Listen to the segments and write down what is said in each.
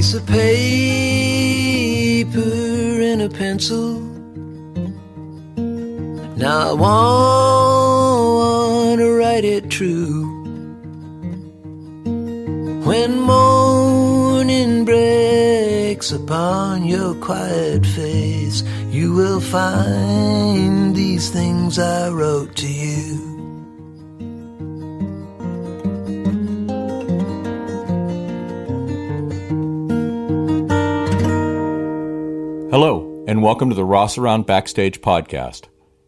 piece of paper and a pencil. Now I want to write it true. When morning breaks upon your quiet face, you will find these things I wrote to you. Hello, and welcome to the Rossaround Backstage podcast,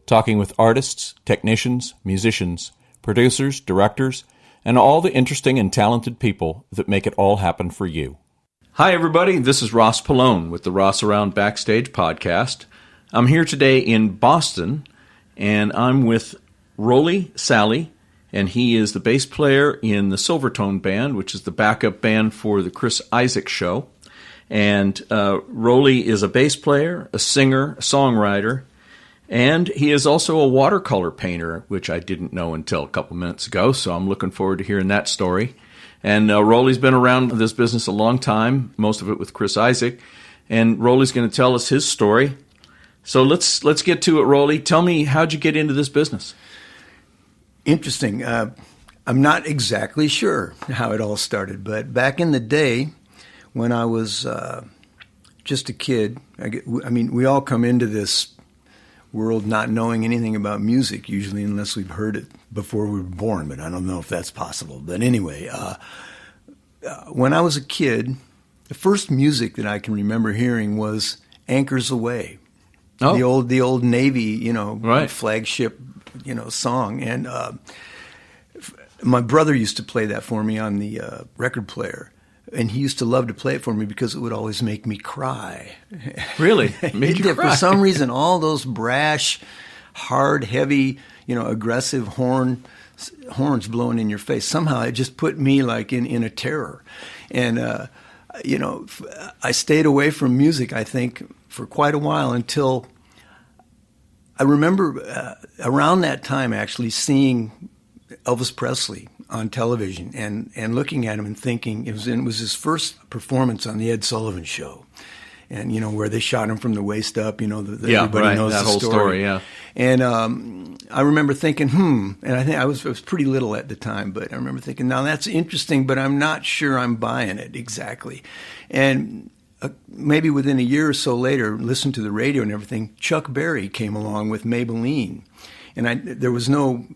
talking with artists, technicians, musicians, producers, directors, and all the interesting and talented people that make it all happen for you. Hi, everybody. This is Ross Pallone with the Rossaround Backstage podcast. I'm here today in Boston, and I'm with Roly Salley, and he is the bass player in the Silvertone Band, which is the backup band for the Chris Isaak show. And Roly is a bass player, a singer, a songwriter, and he is also a watercolor painter, which I didn't know until a couple minutes ago, so I'm looking forward to hearing that story. And Roly's been around this business a long time, most of it with Chris Isaak, and Roly's going to tell us his story. So let's get to it, Roly. Tell me, how'd you get into this business? Interesting. I'm not exactly sure how it all started, but back in the day, when I was just a kid, I mean, we all come into this world not knowing anything about music, usually, unless we've heard it before we were born, but I don't know if that's possible. But anyway, when I was a kid, the first music that I can remember hearing was Anchors Aweigh, the old Navy, right, flagship, song. And my brother used to play that for me on the record player. And he used to love to play it for me because it would always make me cry. Really? Made you cry? For some reason, all those brash, hard, heavy, aggressive horns blowing in your face. Somehow it just put me like in a terror. And, I stayed away from music, I think, for quite a while until I remember around that time actually seeing Elvis Presley on television and looking at him and thinking it was his first performance on the Ed Sullivan Show, and where they shot him from the waist up, everybody knows that the whole story, yeah. And I remember thinking, and I think I was pretty little at the time, but I remember thinking, now that's interesting, but I'm not sure I'm buying it exactly. And maybe within a year or so later, listened to the radio and everything, Chuck Berry came along with Maybelline, and there was no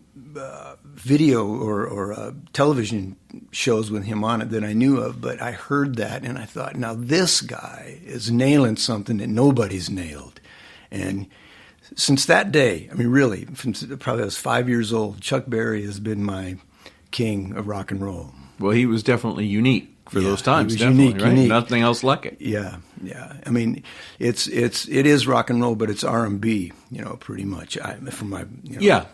video or television shows with him on it that I knew of, but I heard that and I thought, now this guy is nailing something that nobody's nailed. And since that day, I mean, really, from probably I was 5 years old, Chuck Berry has been my king of rock and roll. Well, he was definitely unique for those times. He was unique. Unique. Nothing else like it. Yeah. I mean, it is rock and roll, but it's R&B, pretty much from my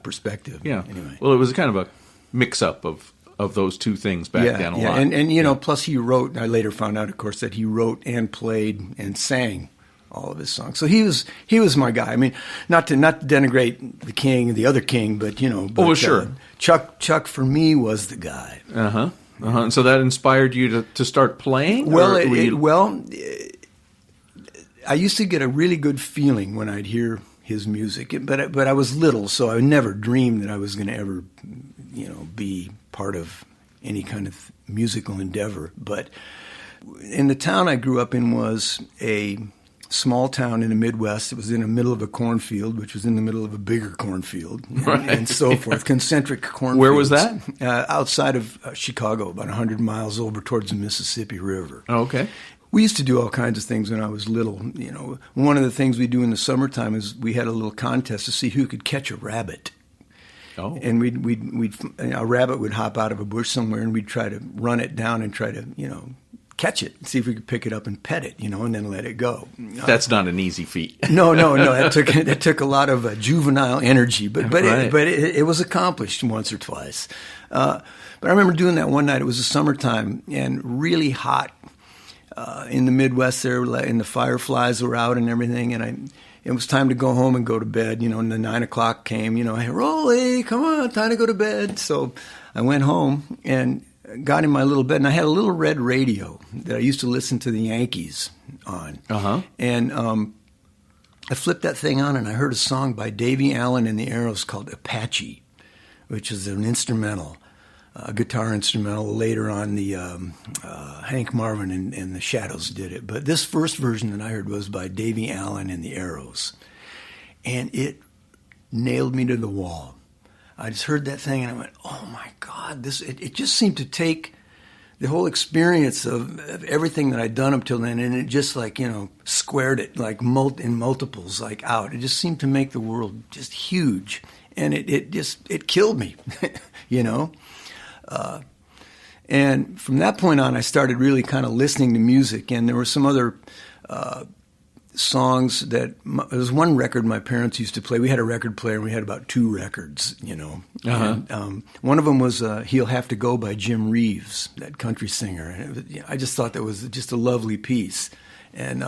perspective. Yeah. Anyway. Well, it was kind of a mix-up of those two things back then a lot. And plus he wrote. I later found out, of course, that he wrote and played and sang all of his songs. So he was my guy. I mean, not to denigrate the king, the other king, but sure. Chuck for me was the guy. And so that inspired you to start playing? Well, I used to get a really good feeling when I'd hear his music, but I was little, so I never dreamed that I was going to ever, be part of any kind of musical endeavor. But in the town I grew up in was a small town in the Midwest. It was in the middle of a cornfield, which was in the middle of a bigger cornfield, and so forth, concentric cornfields. Where was that? Outside of Chicago, about 100 miles over towards the Mississippi River. Oh, okay. We used to do all kinds of things when I was little. One of the things we do in the summertime is we had a little contest to see who could catch a rabbit. Oh. And a rabbit would hop out of a bush somewhere, and we'd try to run it down and try to, catch it, see if we could pick it up and pet it, and then let it go. That's not an easy feat. No. That took a lot of juvenile energy, but it was accomplished once or twice. But I remember doing that one night. It was the summertime and really hot in the Midwest there, and the fireflies were out and everything, and it was time to go home and go to bed, and the 9 o'clock came, hey, Roly, come on, time to go to bed. So I went home, and got in my little bed, and I had a little red radio that I used to listen to the Yankees on. And I flipped that thing on, and I heard a song by Davy Allen and the Arrows called Apache, which is an instrumental, a guitar instrumental. Later on, the Hank Marvin and the Shadows did it. But this first version that I heard was by Davy Allen and the Arrows. And it nailed me to the wall. I just heard that thing, and I went, oh, my God. It just seemed to take the whole experience of everything that I'd done up till then, and it just squared it like in multiples, like out. It just seemed to make the world just huge, and it killed me, and from that point on, I started really kind of listening to music, and there were some other songs there was one record my parents used to play. We had a record player, and we had about 2 records, And, one of them was He'll Have to Go by Jim Reeves, that country singer. And I just thought that was just a lovely piece. And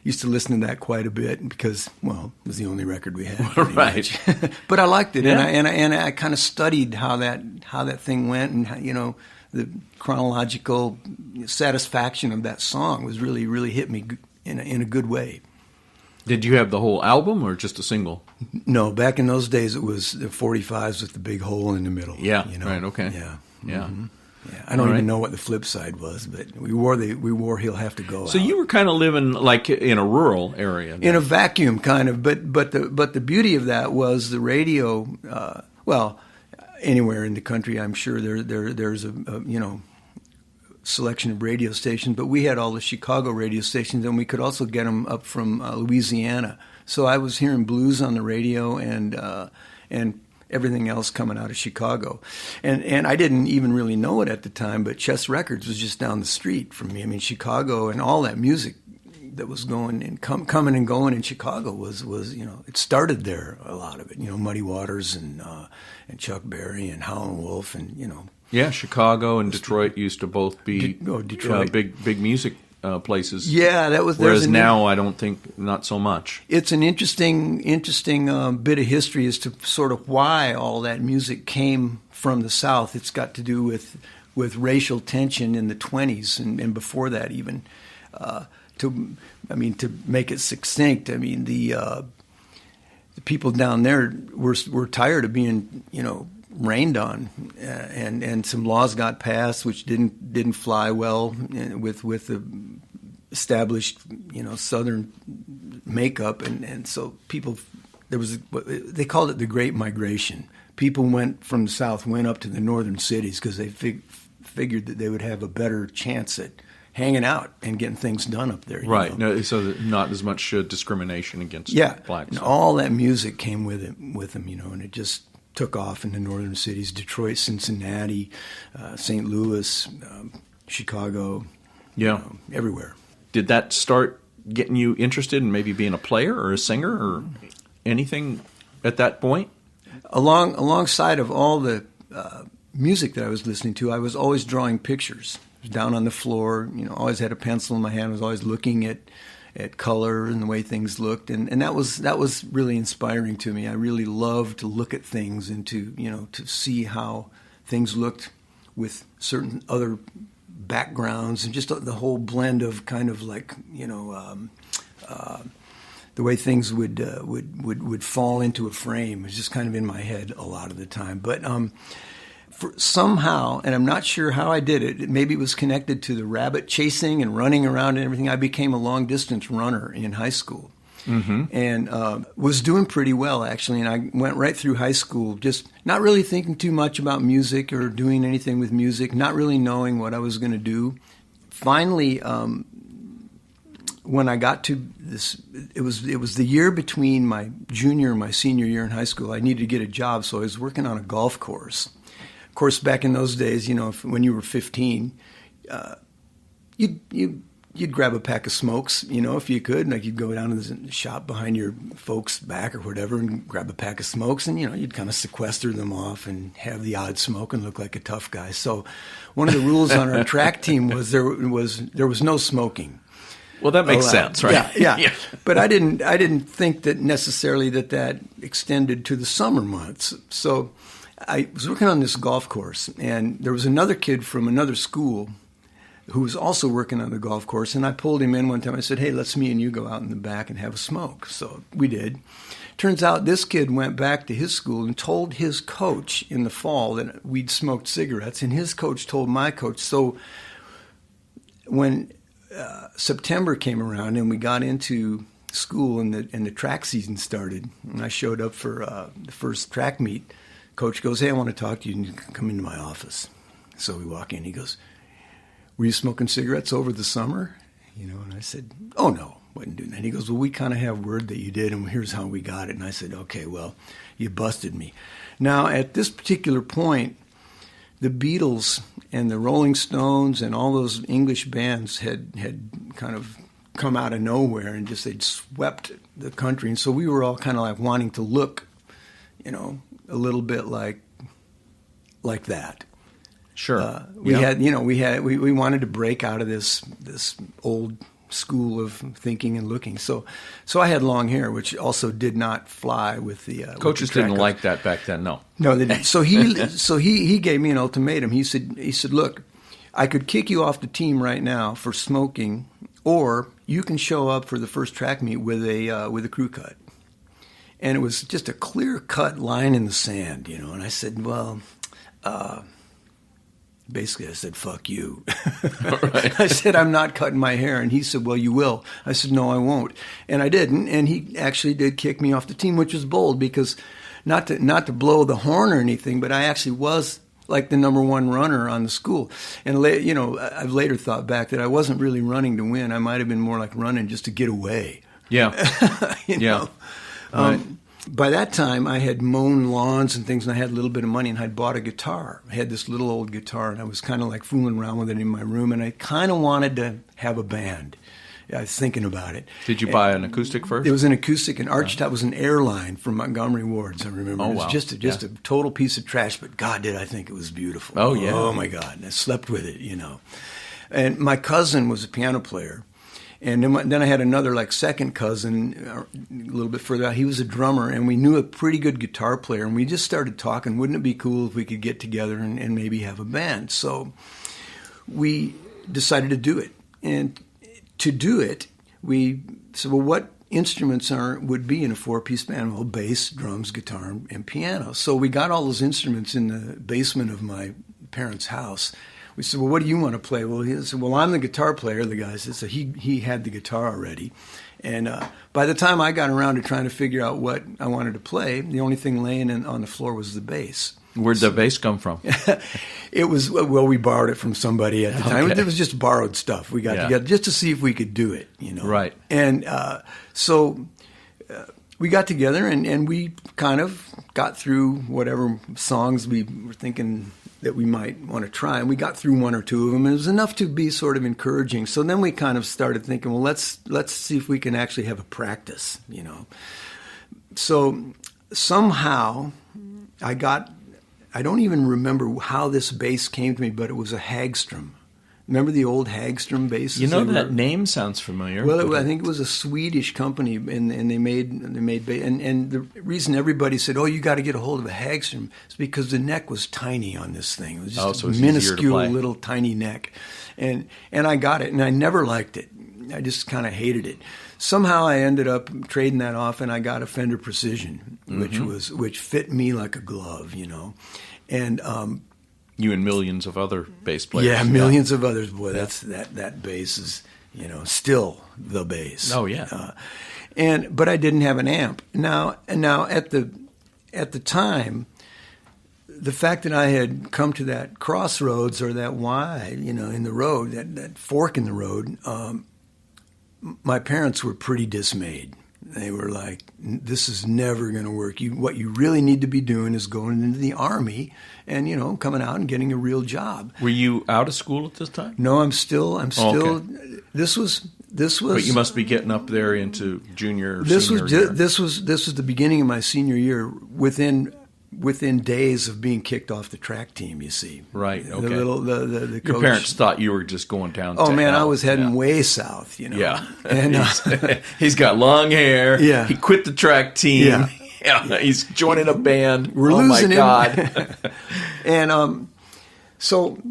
used to listen to that quite a bit because, well, it was the only record we had. Right. But I liked it, Yeah. and I kind of studied how that thing went, and how, the chronological satisfaction of that song was really hit me in a good way. Did you have the whole album or just a single? No, back in those days it was the 45s with the big hole in the middle. Yeah, right, okay. Yeah. Yeah. Mm-hmm. Yeah. I don't even know what the flip side was, but we wore He'll Have to Go. So out. you were kind of living like in a rural area. Then. In a vacuum, kind of. But the beauty of that was the radio. Anywhere in the country, I'm sure there's a selection of radio stations, but we had all the Chicago radio stations, and we could also get them up from Louisiana. So I was hearing blues on the radio and everything else coming out of Chicago. And I didn't even really know it at the time, but Chess Records was just down the street from me. I mean, Chicago and all that music that was going and coming and going in Chicago was it started there, a lot of it. Muddy Waters and Chuck Berry and Howlin' Wolf and Yeah, Chicago and Detroit used to both be Detroit. big music places. Yeah, that was. Whereas now, I don't think not so much. It's an interesting bit of history as to sort of why all that music came from the South. It's got to do with racial tension in the 1920s and before that even. To make it succinct, I mean the people down there were tired of being rained on, and some laws got passed which didn't fly well with the established Southern makeup, and so people they called it the Great Migration. People went from the South went up to the northern cities because they figured that they would have a better chance at hanging out and getting things done up there. Right. No, so not as much discrimination against blacks. And all that music came with them, and it just took off in the northern cities: Detroit, Cincinnati, St. Louis, Chicago. Yeah, everywhere. Did that start getting you interested in maybe being a player or a singer or anything at that point? Alongside of all the music that I was listening to, I was always drawing pictures. I was down on the floor, always had a pencil in my hand. I was always looking at color and the way things looked, and that was really inspiring to me. I really loved to look at things and to see how things looked with certain other backgrounds and just the whole blend of kind of like the way things would fall into a frame. It was just kind of in my head a lot of the time, but. Somehow, and I'm not sure how I did it, maybe it was connected to the rabbit chasing and running around and everything. I became a long-distance runner in high school, and was doing pretty well, actually. And I went right through high school just not really thinking too much about music or doing anything with music, not really knowing what I was going to do. Finally, when I got to this, it was the year between my junior and my senior year in high school. I needed to get a job, so I was working on a golf course. Of course, back in those days, when you were 15, you'd grab a pack of smokes, if you could. Like you'd go down to the shop behind your folks' back or whatever and grab a pack of smokes, and you'd kind of sequester them off and have the odd smoke and look like a tough guy. So, one of the rules on our track team was there was no smoking. Well, that makes sense, right? Yeah. But I didn't think that necessarily that extended to the summer months. So I was working on this golf course, and there was another kid from another school who was also working on the golf course, and I pulled him in one time. I said, hey, let's me and you go out in the back and have a smoke. So we did. Turns out this kid went back to his school and told his coach in the fall that we'd smoked cigarettes, and his coach told my coach. So when September came around and we got into school and the track season started, and I showed up for the first track meet, coach goes, hey, I want to talk to you, and you can come into my office. So we walk in, he goes, were you smoking cigarettes over the summer? And I said, oh, no, wasn't doing that. He goes, well, we kind of have word that you did, and here's how we got it. And I said, okay, well, you busted me. Now, at this particular point, the Beatles and the Rolling Stones and all those English bands had kind of come out of nowhere and they'd swept the country. And so we were all kind of like wanting to look, a little bit like that. Sure. We wanted to break out of this old school of thinking and looking. So I had long hair, which also did not fly with the coaches didn't like that back then. No, they didn't. So he gave me an ultimatum. He said, look, I could kick you off the team right now for smoking, or you can show up for the first track meet with a crew cut. And it was just a clear cut line in the sand, And I said, well. Basically, I said, fuck you. Right. I said, I'm not cutting my hair. And he said, well, you will. I said, no, I won't. And I didn't. And he actually did kick me off the team, which was bold because not to blow the horn or anything, but I actually was like the number one runner on the school. And, I've later thought back that I wasn't really running to win. I might have been more like running just to get away. Yeah. Yeah. Right. By that time, I had mown lawns and things, and I had a little bit of money, and I'd bought a guitar. I had this little old guitar, and I was kind of like fooling around with it in my room, and I kind of wanted to have a band. I was thinking about it. Did you buy an acoustic first? It was an acoustic, and Archtop was an airline from Montgomery Wards, I remember. Oh, it was wow. just a total piece of trash, but God, did I think it was beautiful. Oh, yeah. Oh, my God. And I slept with it, And my cousin was a piano player. And then I had another second cousin a little bit further out. He was a drummer, and we knew a pretty good guitar player. And we just started talking, wouldn't it be cool if we could get together and maybe have a band? So we decided to do it. And to do it, we said, well, what instruments would be in a four-piece band? Well, bass, drums, guitar, and piano. So we got all those instruments in the basement of my parents' house. We said, well, what do you want to play? Well, he said, well, I'm the guitar player, the guy said. So he had the guitar already. And by the time I got around to trying to figure out what I wanted to play, the only thing laying on the floor was the bass. Where'd the bass come from? It was, well, we borrowed it from somebody at the time. Okay. It was just borrowed stuff. We got together just to see if we could do it, Right. And so we got together and we kind of got through whatever songs we were thinking that we might want to try. And we got through one or two of them, and it was enough to be sort of encouraging. So then we kind of started thinking, well, let's see if we can actually have a practice, So somehow I don't even remember how this bass came to me, but it was a Hagstrom. Remember the old Hagstrom basses? That name sounds familiar. Well, I think it was a Swedish company, and they made bass. And the reason everybody said, "Oh, you got to get a hold of a Hagstrom," is because the neck was tiny on this thing. It was just a minuscule little tiny neck, and I got it, and I never liked it. I just kind of hated it. Somehow I ended up trading that off, and I got a Fender Precision, which fit me like a glove, and. You and millions of other bass players. Yeah, millions of others. Boy, that bass is, still the bass. Oh yeah. But I didn't have an amp. Now at the time, the fact that I had come to that crossroads or that Y, in the road, that fork in the road, my parents were pretty dismayed. They were like, this is never going to work. What you really need to be doing is going into the Army and, coming out and getting a real job. Were you out of school at this time? No, I'm still, okay. This was. But you must be getting up there into junior or senior year. This was the beginning of my senior year within days of being kicked off the track team, you see. Right, okay. The Your coach, parents thought you were just going down oh, to man, hell. I was heading way south, Yeah. And he's got long hair. Yeah. He quit the track team. Yeah. Yeah, he's joining a band. We're oh losing my God. him. And so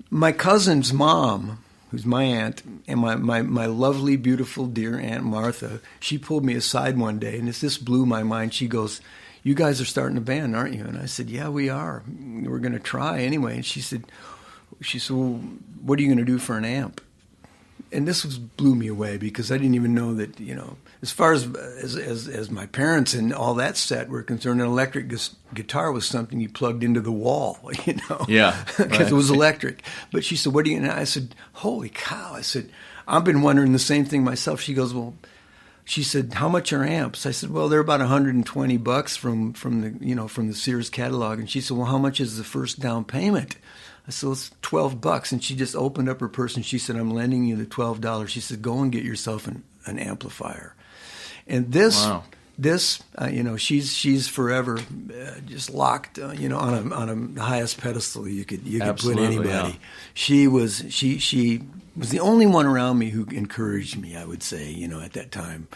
my cousin's mom, who's my aunt, and my lovely, beautiful, dear Aunt Martha, she pulled me aside one day, and this blew my mind. She goes, "You guys are starting a band, aren't you?" And I said, "Yeah, we are. We're going to try anyway." And she said, "Well, what are you going to do for an amp?" And this blew me away because I didn't even know that, as far as my parents and all that set were concerned, an electric guitar was something you plugged into the wall, Yeah. because it was electric. But she said, "What do you?" And I said, "Holy cow!" I said, "I've been wondering the same thing myself." She goes, "Well," she said, "how much are amps?" I said, "Well, they're about $120 from the Sears catalog." And she said, "Well, how much is the first down payment?" I said, "It's $12." And she just opened up her purse and she said, "I'm lending you the $12. She said, "Go and get yourself an amplifier." And this, she's forever just locked, on a highest pedestal you could put anybody. Yeah. She was the only one around me who encouraged me, I would say, at that time.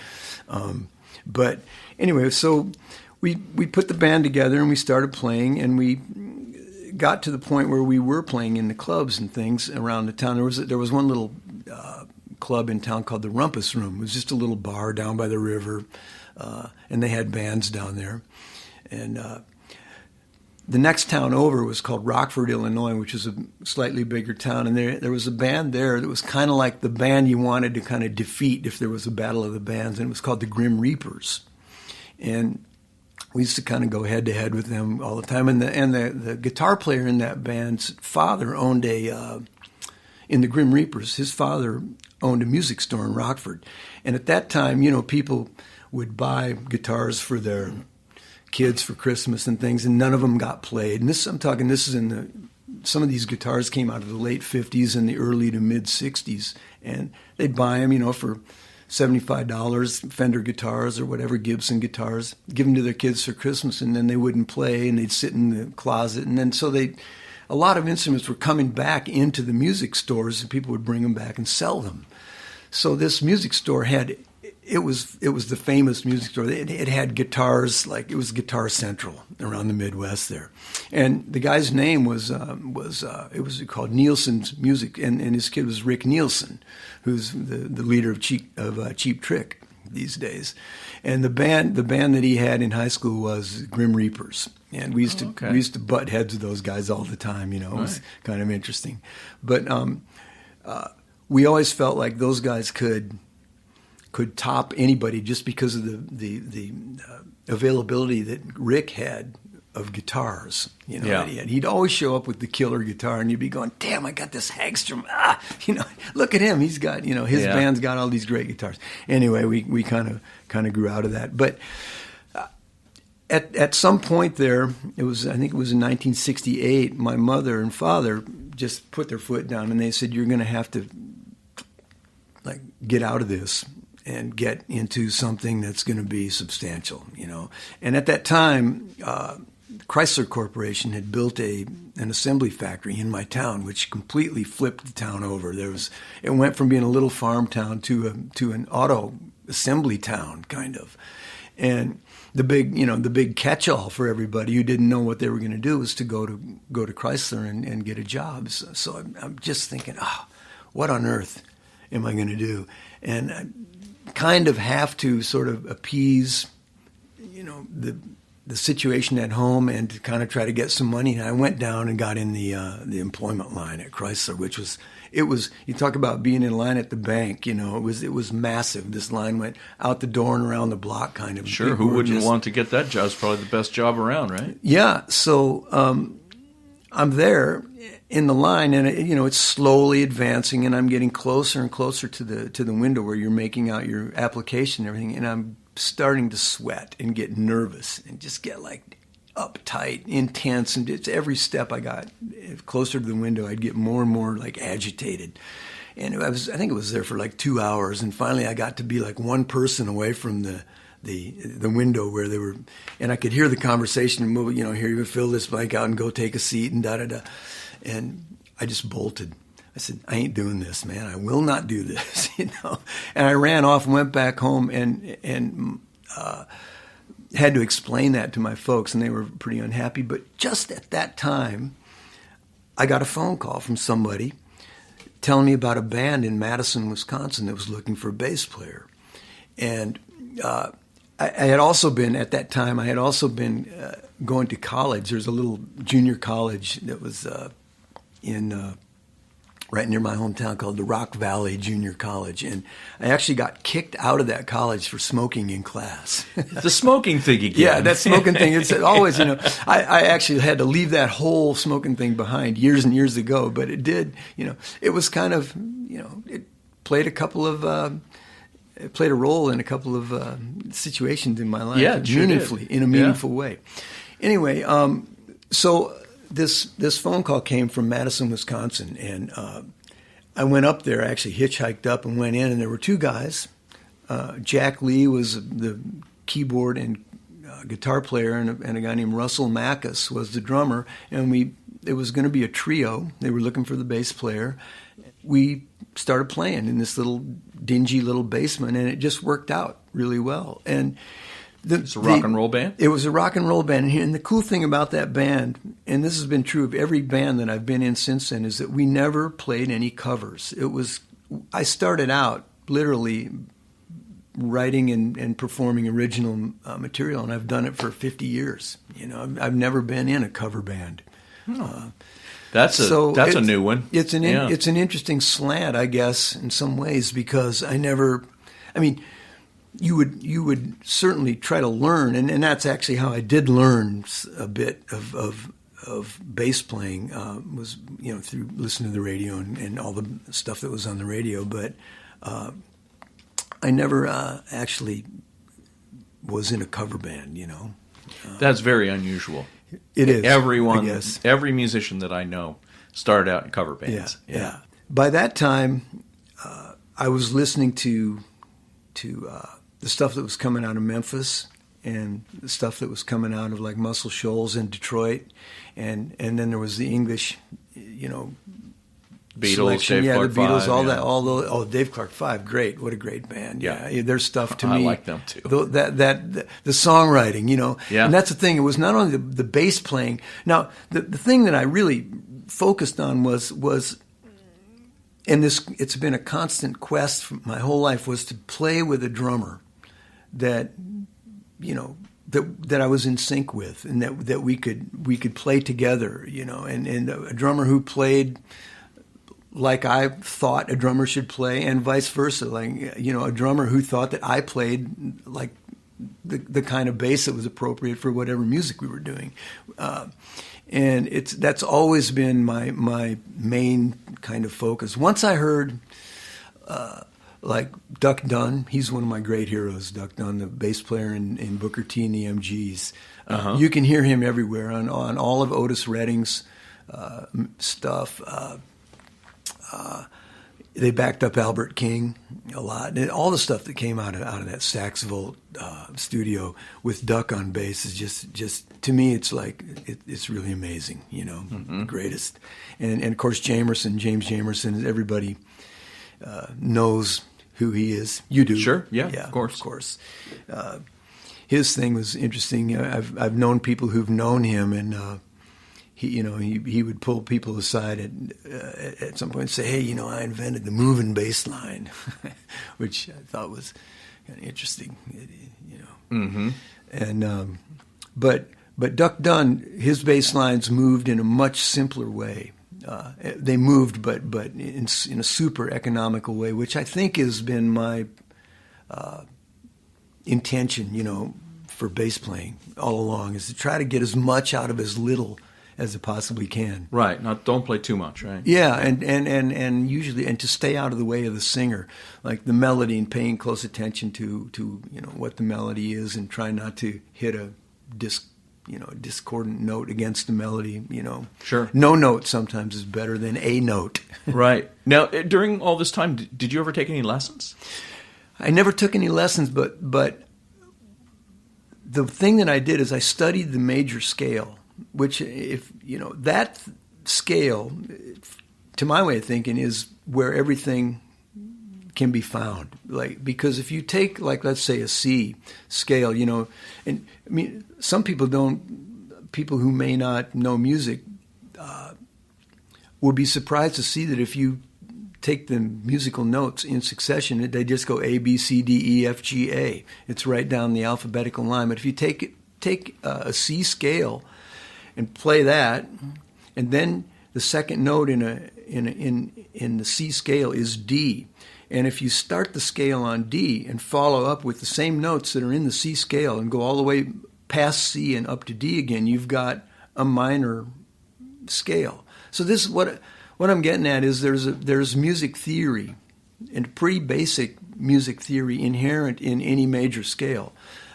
But anyway, so we put the band together and we started playing, and we got to the point where we were playing in the clubs and things around the town. There was one little club in town called the Rumpus Room. It was just a little bar down by the river, and they had bands down there. And the next town over was called Rockford, Illinois, which is a slightly bigger town. And there was a band there that was kind of like the band you wanted to kind of defeat if there was a battle of the bands, and it was called the Grim Reapers. And we used to kind of go head to head with them all the time. And the guitar player in that band's father owned in the Grim Reapers, his father owned a music store in Rockford. And at that time, people would buy guitars for their kids for Christmas and things, and none of them got played. And some of these guitars came out of the late 50s and the early to mid 60s. And they'd buy them, for $75, Fender guitars or whatever, Gibson guitars, give them to their kids for Christmas, and then they wouldn't play, and they'd sit in the closet. And then a lot of instruments were coming back into the music stores, and people would bring them back and sell them. So this music store it was the famous music store. It had guitars, like it was Guitar Central around the Midwest there. And the guy's name was called Nielsen's Music, and his kid was Rick Nielsen, who's the leader of Cheap Trick these days. And the band that he had in high school was Grim Reapers. And we used to butt heads with those guys all the time, It was kind of interesting. But we always felt like those guys could top anybody just because of the availability that Rick had of guitars. He'd always show up with the killer guitar, and you'd be going, "Damn, I got this Hagstrom. Look at him. He's got, his band's got all these great guitars." Anyway, we kind of grew out of that. But at some point there, I think it was in 1968, my mother and father just put their foot down, and they said, "You're going to have to get out of this and get into something that's going to be substantial," And at that time, Chrysler Corporation had built an assembly factory in my town, which completely flipped the town over. It went from being a little farm town to an auto assembly town, kind of. And the big catch-all for everybody who didn't know what they were going to do was to go to Chrysler and get a job. So I'm just thinking, what on earth am I going to do? And I kind of have to sort of appease, the situation at home and to kind of try to get some money. And I went down and got in the employment line at Chrysler, which was you talk about being in line at the bank, it was massive. This line went out the door and around the block, kind of. Sure, who wouldn't want to get that job? It's probably the best job around, right? Yeah, so I'm there in the line, and it's slowly advancing, and I'm getting closer and closer to the window where you're making out your application and everything, and I'm starting to sweat and get nervous and just get uptight, intense, and it's every step I got closer to the window, I'd get more and more agitated. And I think it was there for 2 hours, and finally I got to be one person away from the window where they were, and I could hear the conversation and move, here, you fill this blank out and go take a seat and da-da-da. And I just bolted. I said, "I ain't doing this, man. I will not do this," And I ran off and went back home, and had to explain that to my folks, and they were pretty unhappy. But just at that time, I got a phone call from somebody telling me about a band in Madison, Wisconsin that was looking for a bass player. And I had also been, at that time, going to college. There's a little junior college that was right near my hometown called the Rock Valley Junior College. And I actually got kicked out of that college for smoking in class. The smoking thing again. Yeah, that smoking thing. It's always, I actually had to leave that whole smoking thing behind years and years ago, but it did, it was kind of, it played a role in a couple of situations in my life. Yeah, in a meaningful way. Anyway, so this phone call came from Madison, Wisconsin, and I went up there. I actually hitchhiked up and went in, and there were two guys. Jack Lee was the keyboard and guitar player, and a guy named Russell Mackus was the drummer. And it was going to be a trio. They were looking for the bass player. We started playing in this little dingy little basement, and it just worked out really well. And it's a rock and roll band? It was a rock and roll band. And the cool thing about that band, and this has been true of every band that I've been in since then, is that we never played any covers. I started out literally writing and performing original material, and I've done it for 50 years. I've never been in a cover band. That's a new one. It's an interesting slant, I guess, in some ways, because you would certainly try to learn, and that's actually how I did learn a bit of bass playing, was through listening to the radio and all the stuff that was on the radio. But I never actually was in a cover band. That's very unusual. It is. Every musician that I know started out in cover bands. Yeah. By that time, I was listening to the stuff that was coming out of Memphis and the stuff that was coming out of like Muscle Shoals in Detroit, and then there was the English, Beatles, selection. Dave Clark the Beatles, 5, all that. Dave Clark 5, great, what a great band. Yeah, their stuff to me, I like them too. The songwriting, Yeah. And that's the thing. It was not only the bass playing. Now, the thing that I really focused on was. And it's been a constant quest for my whole life, was to play with a drummer that I was in sync with, and that we could play together, and a drummer who played like I thought a drummer should play, and vice versa, like a drummer who thought that I played like the kind of bass that was appropriate for whatever music we were doing. And that's always been my main kind of focus. Once I heard like Duck Dunn, he's one of my great heroes, Duck Dunn, the bass player in Booker T and the MGs. You can hear him everywhere on all of Otis Redding's stuff. They backed up Albert King a lot, and all the stuff that came out of that Saxvolt studio with Duck on bass is just to me, it's like it's really amazing, the greatest. And of course James Jamerson, everybody knows who he is. You do, sure, yeah, of course. His thing was interesting. I've known people who've known him, and he would pull people aside at some point and say, "Hey, I invented the moving bass line," which I thought was kind of interesting, Mm-hmm. And but Duck Dunn, his bass lines moved in a much simpler way. They moved, but in a super economical way, which I think has been my intention, for bass playing all along, is to try to get as much out of as little as it possibly can. Right. Now, don't play too much, right? Yeah, and usually, and to stay out of the way of the singer, like the melody, and paying close attention to what the melody is, and try not to hit a discordant note against the melody. Sure. No note sometimes is better than a note. Right. Now, during all this time, did you ever take any lessons? I never took any lessons, but the thing that I did is I studied the major scale. Which, if that scale, to my way of thinking, is where everything can be found. Like, because if you take, like, let's say a C scale, you know, and I mean, some people who may not know music will be surprised to see that if you take the musical notes in succession, they just go A, B, C, D, E, F, G, A. It's right down the alphabetical line. But if you take a C scale and play that, and then the second note in the C scale is D. And if you start the scale on D and follow up with the same notes that are in the C scale and go all the way past C and up to D again, you've got a minor scale. So this is what I'm getting at is there's music theory, and pretty basic music theory inherent in any major scale.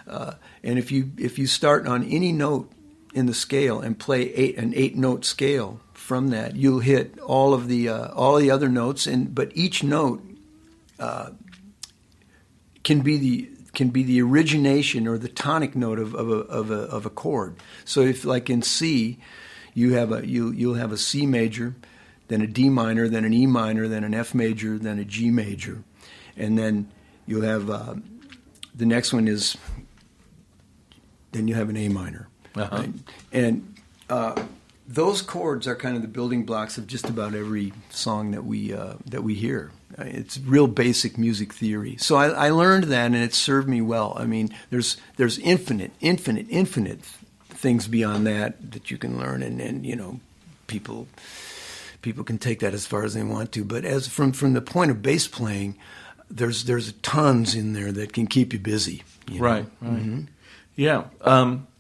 And if you start on any note in the scale and play an 8-note scale from that, you'll hit all the other notes, but each note can be the origination or the tonic note of a chord. So if, like in C, you'll have a C major, then a D minor, then an E minor, then an F major, then a G major, and then you'll have the next one is, then you have an A minor, right? And those chords are kind of the building blocks of just about every song that we hear. It's real basic music theory. So I learned that, and it served me well. I mean, there's infinite things beyond that you can learn, and you know, people can take that as far as they want to. But as from the point of bass playing, there's tons in there that can keep you busy. You know? Right. Mm-hmm. Yeah.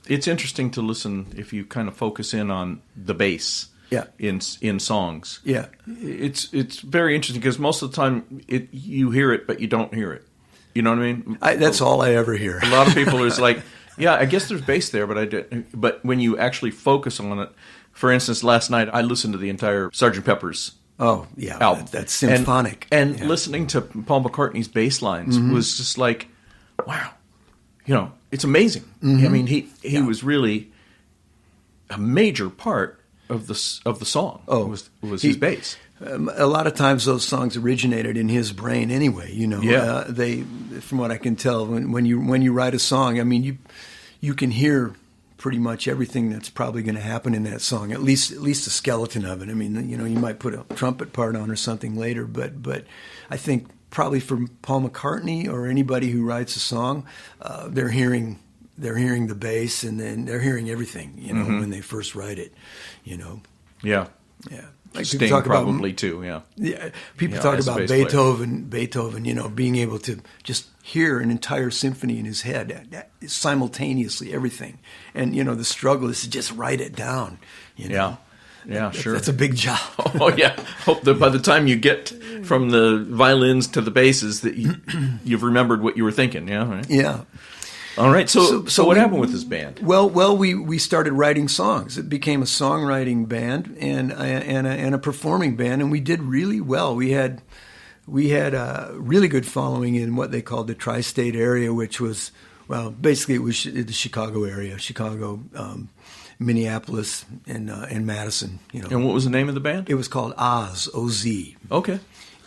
It's interesting to listen if you kind of focus in on the bass. Yeah. In songs. Yeah. It's very interesting because most of the time you hear it, but you don't hear it. You know what I mean? That's all I ever hear. A lot of people is like, yeah, I guess there's bass there, but when you actually focus on it, for instance, last night I listened to the entire Sgt. Pepper's album. That's symphonic. And listening to Paul McCartney's bass lines was just like, wow, you know, it's amazing. Mm-hmm. I mean, he was really a major part of the song. Was his bass. A lot of times those songs originated in his brain anyway. You know, they, from what I can tell, when you write a song, I mean, you can hear pretty much everything that's probably going to happen in that song, at least a skeleton of it. I mean, you know, you might put a trumpet part on or something later, but I think probably for Paul McCartney or anybody who writes a song, they're hearing the bass, and then they're hearing everything, you know, when they first write it, you know. Yeah. Yeah. Like Sting probably too, yeah. Yeah, people talk about Beethoven, you know, being able to just hear an entire symphony in his head simultaneously, everything. And, you know, the struggle is to just write it down, you know. Yeah, sure. That's a big job. Oh, yeah. Hope that by the time you get from the violins to the basses that you've remembered what you were thinking, yeah? Right? Yeah. All right. So what happened with this band? Well, we started writing songs. It became a songwriting band and a performing band, and we did really well. We had a really good following in what they called the tri-state area, which was, well, basically it was the Chicago area, Minneapolis, and Madison. You know. And what was the name of the band? It was called Oz, O-Z. Okay.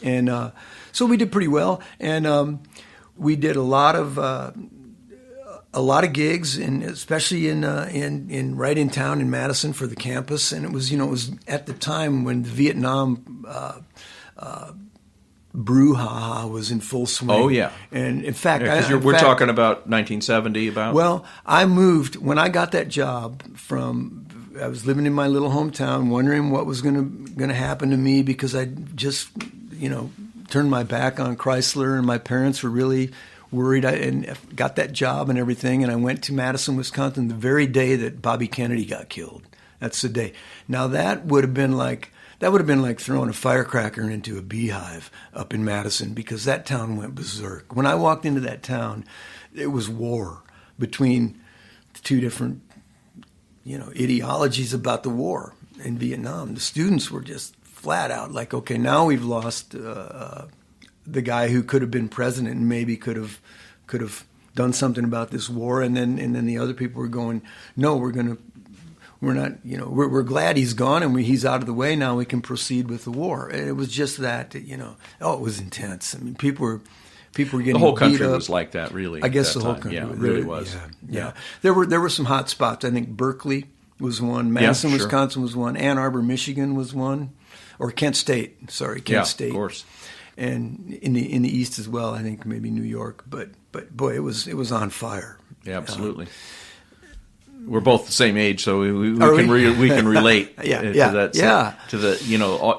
And so we did pretty well, and we did a lot of gigs, and especially in right in town in Madison for the campus. And it was at the time when the Vietnam brouhaha was in full swing. Oh yeah, and in fact, we're talking about 1970. Well, I moved when I got that job I was living in my little hometown, wondering what was going to happen to me because I just turned my back on Chrysler, and my parents were really worried. And got that job and everything, and I went to Madison, Wisconsin, the very day that Bobby Kennedy got killed. That's the day. Now that would have been like throwing a firecracker into a beehive up in Madison, because that town went berserk. When I walked into that town, it was war between two different, ideologies about the war in Vietnam. The students were just flat out like, okay, now we've lost the guy who could have been president and maybe could have done something about this war, and then the other people were going, no, we're we're not, we're glad he's gone and he's out of the way now. We can proceed with the war. And it was just that, it was intense. I mean, people were getting the whole country beat up. was like that, really. I guess the whole time. country, yeah, it really was. Yeah. There were some hot spots. I think Berkeley was one, Madison, sure. Wisconsin was one, Ann Arbor, Michigan was one, or Kent State. Sorry, Kent State. Of course. And in the East as well, I think maybe New York. But boy, it was on fire. Yeah, absolutely. We're both the same age, so we can relate to that.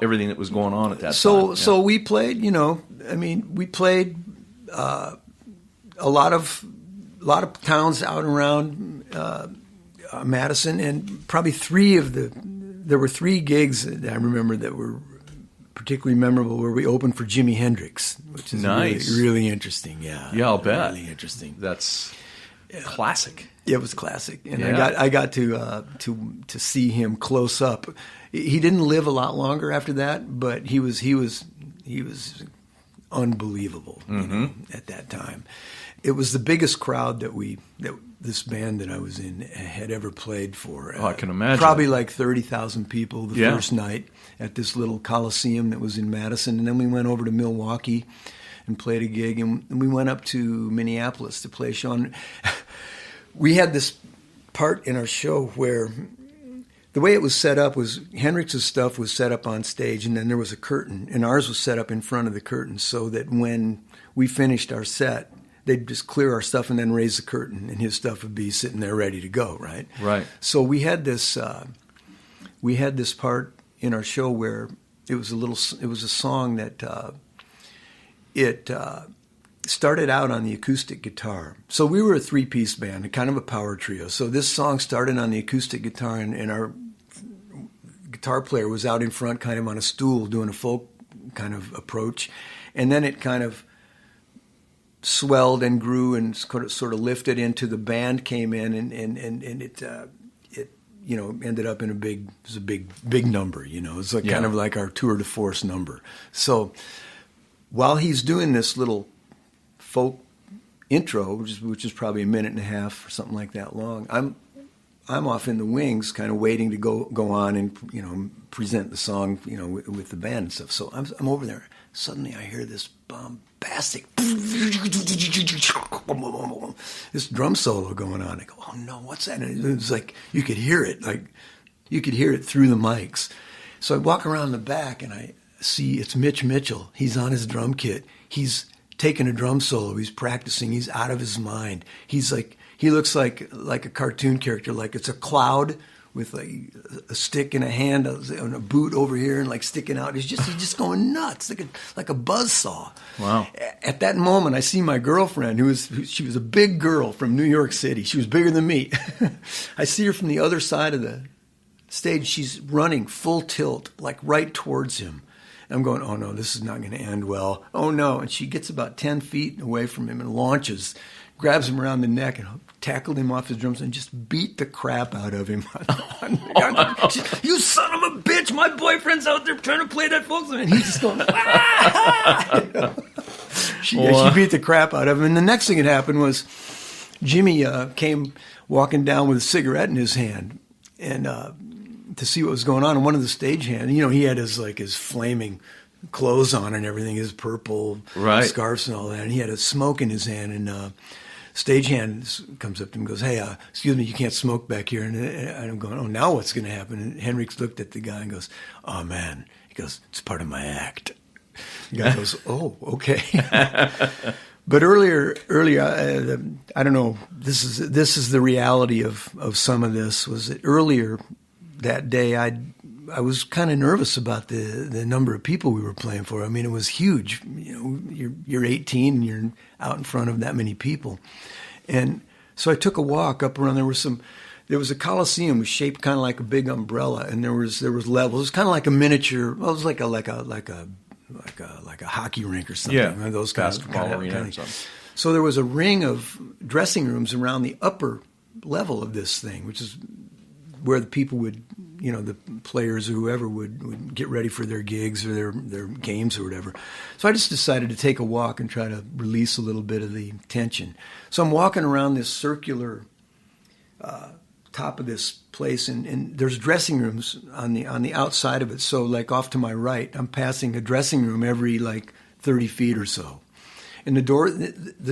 Everything that was going on at that time. So we played. We played a lot of towns out around Madison, and probably there were 3 gigs that I remember that were particularly memorable, where we opened for Jimi Hendrix, which is nice. Really interesting. Yeah, I'll bet. Really interesting. That's classic. It was classic, and I got to see him close up. He didn't live a lot longer after that, but he was unbelievable at that time. It was the biggest crowd that this band that I was in had ever played for. I can imagine. Probably like 30,000 people the first night at this little Coliseum that was in Madison, and then we went over to Milwaukee and played a gig, and we went up to Minneapolis to play a show. And we had this part in our show where the way it was set up was Hendrix's stuff was set up on stage, and then there was a curtain, and ours was set up in front of the curtain so that when we finished our set, they'd just clear our stuff and then raise the curtain, and his stuff would be sitting there ready to go, right? Right. So we had this part in our show where it was a song that it started out on the acoustic guitar. So we were a 3-piece band, kind of a power trio. So this song started on the acoustic guitar, and our guitar player was out in front kind of on a stool doing a folk kind of approach. And then it kind of swelled and grew and sort of lifted into the band came in, and it ended up in a big number. It's like kind of like our tour de force number. So while he's doing this little folk intro, which is probably a minute and a half or something like that long, I'm off in the wings, kind of waiting to go on and present the song with the band and stuff. So I'm over there. Suddenly I hear this bombastic this drum solo going on. I go, oh no, what's that? And it was like you could hear it through the mics. So I walk around the back and I see it's Mitch Mitchell. He's on his drum kit. He's taking a drum solo. He's practicing. He's out of his mind. He looks like a cartoon character. Like it's a cloud with a stick in a hand and a boot over here and like sticking out. He's just going nuts, like a buzzsaw. Wow. At that moment, I see my girlfriend, she was a big girl from New York City. She was bigger than me. I see her from the other side of the stage. She's running full tilt, like right towards him. I'm going, oh no, this is not going to end well. Oh no. And she gets about 10 feet away from him and launches, grabs him around the neck and tackled him off his drums and just beat the crap out of him. You son of a bitch, my boyfriend's out there trying to play that folk song. And he's just going, ah! She beat the crap out of him. And the next thing that happened was Jimmy came walking down with a cigarette in his hand and to see what was going on. And one of the stagehands, he had his flaming clothes on and everything, his purple scarves and all that. And he had a smoke in his hand. And stagehand comes up to him and goes, hey, excuse me, you can't smoke back here. And I'm going, oh, now what's going to happen? And Henrik looked at the guy and goes, oh, man. He goes, it's part of my act. The guy goes, oh, okay. But earlier, I don't know, this is the reality of some of this, was that earlier that day I was kind of nervous about the number of people we were playing for. I mean, it was huge. You're 18 and you're out in front of that many people. And so I took a walk up around. There was a Coliseum was shaped kind of like a big umbrella, and there was levels. It was kind of like a miniature. Well, it was like a hockey rink or something. Yeah, those basketball arena or something. So there was a ring of dressing rooms around the upper level of this thing, which is where the people would, the players or whoever would get ready for their gigs or their games or whatever. So I just decided to take a walk and try to release a little bit of the tension. So I'm walking around this circular top of this place, and there's dressing rooms on the outside of it. So like off to my right, I'm passing a dressing room every like 30 feet or so, and the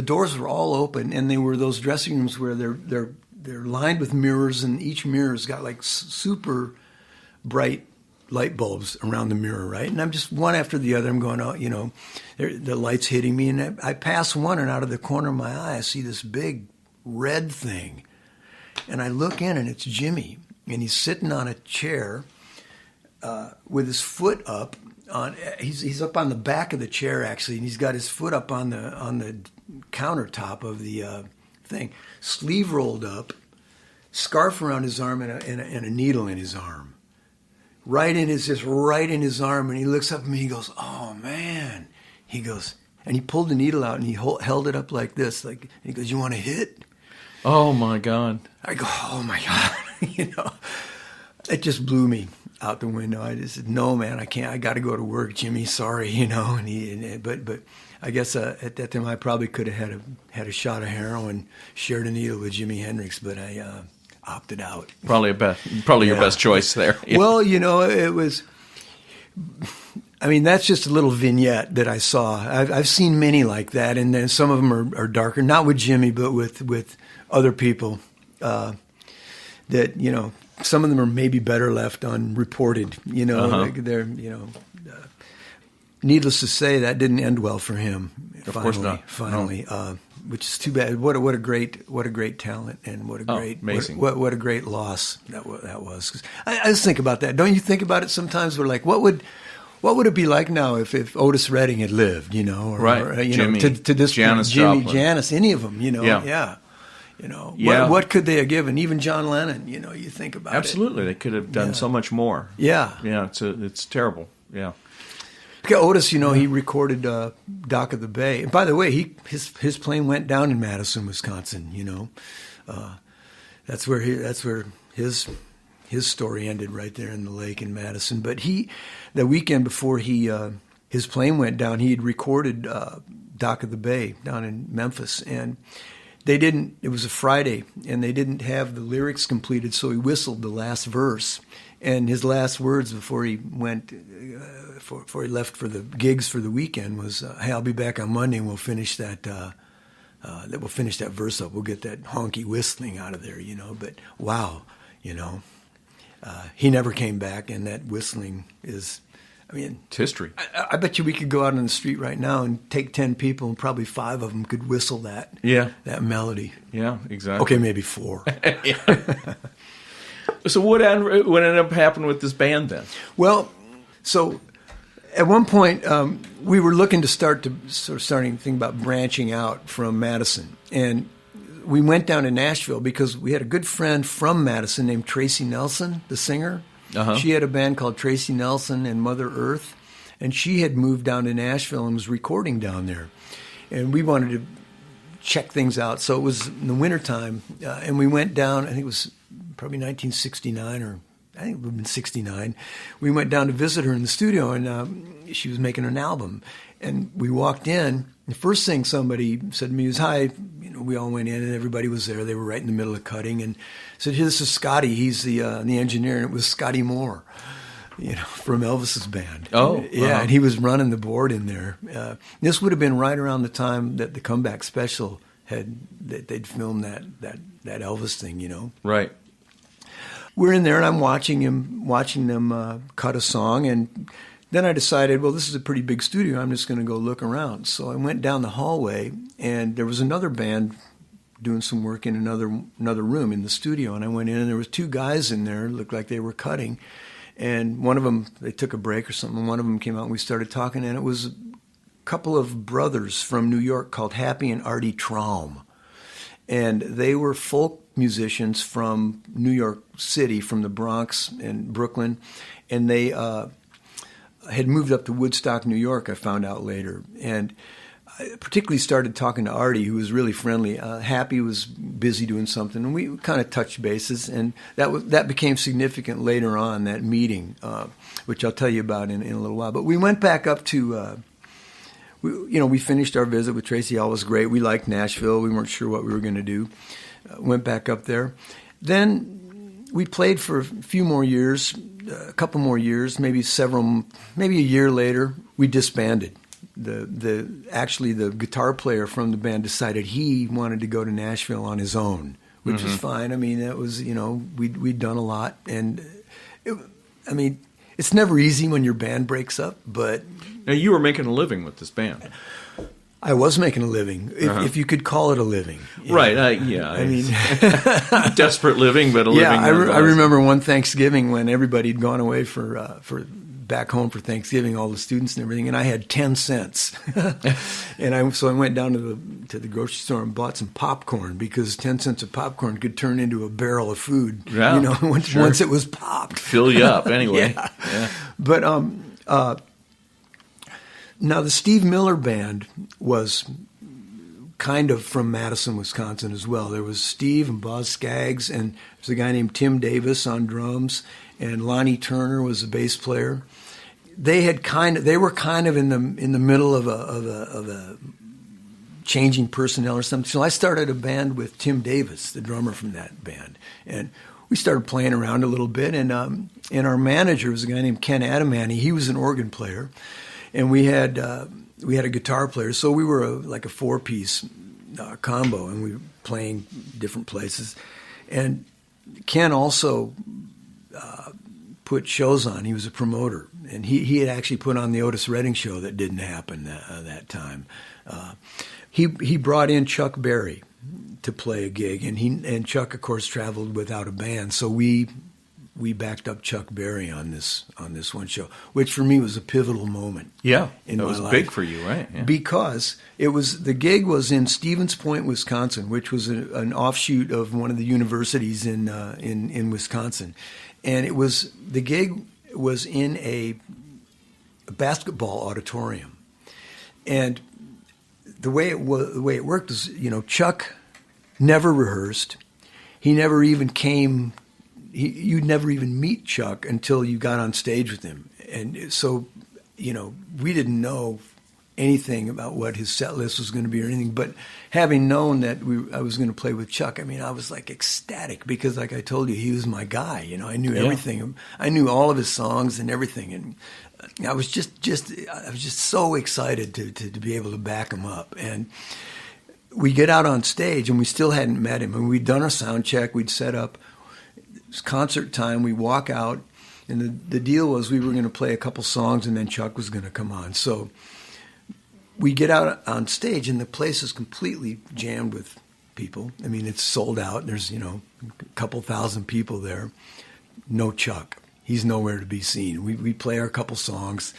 doors were all open, and they were those dressing rooms where they're lined with mirrors, and each mirror's got like super bright light bulbs around the mirror, right? And I'm just one after the other. I'm going, oh, you know, the light's hitting me, and I pass one, and out of the corner of my eye, I see this big red thing. And I look in, and it's Jimmy, and he's sitting on a chair with his foot up. He's up on the back of the chair, actually, and he's got his foot up on the countertop of the thing, sleeve rolled up, scarf around his arm, and a needle in his arm. Right in his arm, and he looks up at me, he goes, oh, man. He goes, and he pulled the needle out, and he held it up like this, like, he goes, you want to hit? Oh, my God. I go, oh, my God. You know, it just blew me out the window. I just said, no, man, I can't. I got to go to work, Jimmy. Sorry, you know. But I guess at that time I probably could have had a shot of heroin, shared a needle with Jimi Hendrix, but I opted out. Probably your best choice there. Yeah. Well, you know, it was. I mean, that's just a little vignette that I saw. I've seen many like that, and then some of them are darker. Not with Jimmy, but with other people. That, you know, some of them are maybe better left unreported. You know, they're, you know. Needless to say, that didn't end well for him. Of course not. Finally, which is too bad. What a great talent, and what a great loss that was. 'Cause I just think about that. Don't you think about it sometimes? We're like, what would it be like now if Otis Redding had lived? You know, or you Jimmy, know, to this Janis Jimmy, Joplin. Janis, any of them? You know, yeah. You know, yeah. What could they have given? Even John Lennon. You know, you think about Absolutely, they could have done so much more. Yeah, yeah. It's terrible. Yeah. Otis, you know, he recorded "Dock of the Bay." And by the way, his plane went down in Madison, Wisconsin. You know, that's where his story ended, right there in the lake in Madison. But the weekend before his plane went down, he had recorded "Dock of the Bay" down in Memphis, and they didn't. It was a Friday, and they didn't have the lyrics completed, so he whistled the last verse. And his last words before he went, before he left for the gigs for the weekend was, "Hey, I'll be back on Monday, and we'll finish that. We'll finish that verse up. We'll get that honky whistling out of there, you know." But wow, you know, he never came back, and that whistling is, I mean, it's history. I bet you we could go out on the street right now and take 10 people, and probably 5 of them could whistle that. Yeah, that melody. Yeah, exactly. Okay, maybe 4. So what ended up happening with this band then? Well, so at one point we were looking to starting to think about branching out from Madison, and we went down to Nashville because we had a good friend from Madison named Tracy Nelson, the singer. She had a band called Tracy Nelson and Mother Earth, and she had moved down to Nashville and was recording down there, and we wanted to check things out. So it was in the wintertime, and we went down. I think it was probably 1969, or I think it would have been 69. We went down to visit her in the studio, and she was making an album. And we walked in. The first thing somebody said to me was, "Hi." You know, we all went in, and everybody was there. They were right in the middle of cutting, and said, "Here, this is Scotty. He's the engineer." And it was Scotty Moore, you know, from Elvis's band. Oh, yeah, and he was running the board in there. This would have been right around the time that the Comeback Special they'd filmed that Elvis thing, you know. Right. We're in there, and I'm watching them cut a song, and then I decided, well, this is a pretty big studio. I'm just going to go look around. So I went down the hallway, and there was another band doing some work in another room in the studio, and I went in, and there was 2 guys in there, looked like they were cutting, and one of them, they took a break or something, and one of them came out, and we started talking, and it was a couple of brothers from New York called Happy and Artie Traum, and they were folk musicians from New York City, from the Bronx and Brooklyn, and they had moved up to Woodstock, New York, I found out later. And I particularly started talking to Artie, who was really friendly. Happy was busy doing something, and we kind of touched bases, and that became significant later on, that meeting, which I'll tell you about in a little while. But we went back up to, we finished our visit with Tracy. All was great. We liked Nashville. We weren't sure what we were going to do. Went back up there. Then we played for a few more years, a couple more years, maybe a year later, we disbanded. Actually the guitar player from the band decided he wanted to go to Nashville on his own, which was fine. I mean, that was, we'd done a lot, and it's never easy when your band breaks up, but now you were making a living with this band. I was making a living, if you could call it a living. Right, desperate living, but a living. Yeah, I remember one Thanksgiving when everybody had gone away for back home for Thanksgiving, all the students and everything, and I had 10 cents. So I went down to the grocery store and bought some popcorn, because 10 cents of popcorn could turn into a barrel of food, once it was popped. Fill you up anyway. Yeah. But now the Steve Miller Band was kind of from Madison, Wisconsin as well. There was Steve and Boz Skaggs, and there's a guy named Tim Davis on drums, and Lonnie Turner was the bass player. They were kind of in the middle of a changing personnel or something. So I started a band with Tim Davis, the drummer from that band, and we started playing around a little bit. And our manager was a guy named Ken Adamany. He was an organ player, and we had a guitar player. So we were like a 4-piece combo, and we were playing different places. And Ken also put shows on. He was a promoter, and he had actually put on the Otis Redding show that didn't happen that time. He brought in Chuck Berry to play a gig, and Chuck, of course, traveled without a band, so we backed up Chuck Berry on this one show, which for me was a pivotal moment. Yeah, in that was my big life. for you, right? Yeah. Because the gig was in Stevens Point, Wisconsin, which was an offshoot of one of the universities in Wisconsin, and the gig was in a basketball auditorium, and the way it worked is, Chuck never rehearsed. He never even came. You'd never even meet Chuck until you got on stage with him. And so, we didn't know anything about what his set list was going to be or anything. But having known that I was going to play with Chuck, I was like ecstatic, because like I told you, he was my guy. I knew everything. I knew all of his songs and everything. And I was just so excited to be able to back him up. And we get out on stage, and we still hadn't met him. And we'd done our sound check. We'd set up. It was concert time. We walk out, and the deal was we were going to play a couple songs, and then Chuck was going to come on. So we get out on stage, and the place is completely jammed with people. It's sold out. There's, a couple thousand people there. No Chuck. He's nowhere to be seen. We play our couple songs.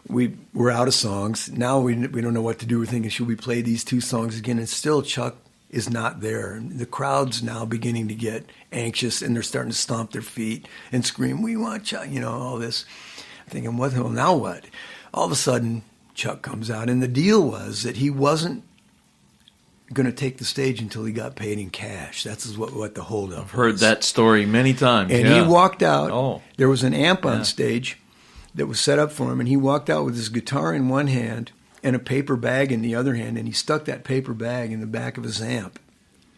We're out of songs. Now we don't know what to do. We're thinking, should we play these 2 songs again? And still Chuck is not there. And the crowd's now beginning to get anxious, and they're starting to stomp their feet and scream, "We want Chuck," all this. I'm thinking, now what? All of a sudden, Chuck comes out, and the deal was that he wasn't going to take the stage until he got paid in cash. That's what the holdup was. I've heard that story many times. And he walked out. Oh. There was an amp on stage that was set up for him, and he walked out with his guitar in one hand and a paper bag in the other hand, and he stuck that paper bag in the back of his amp,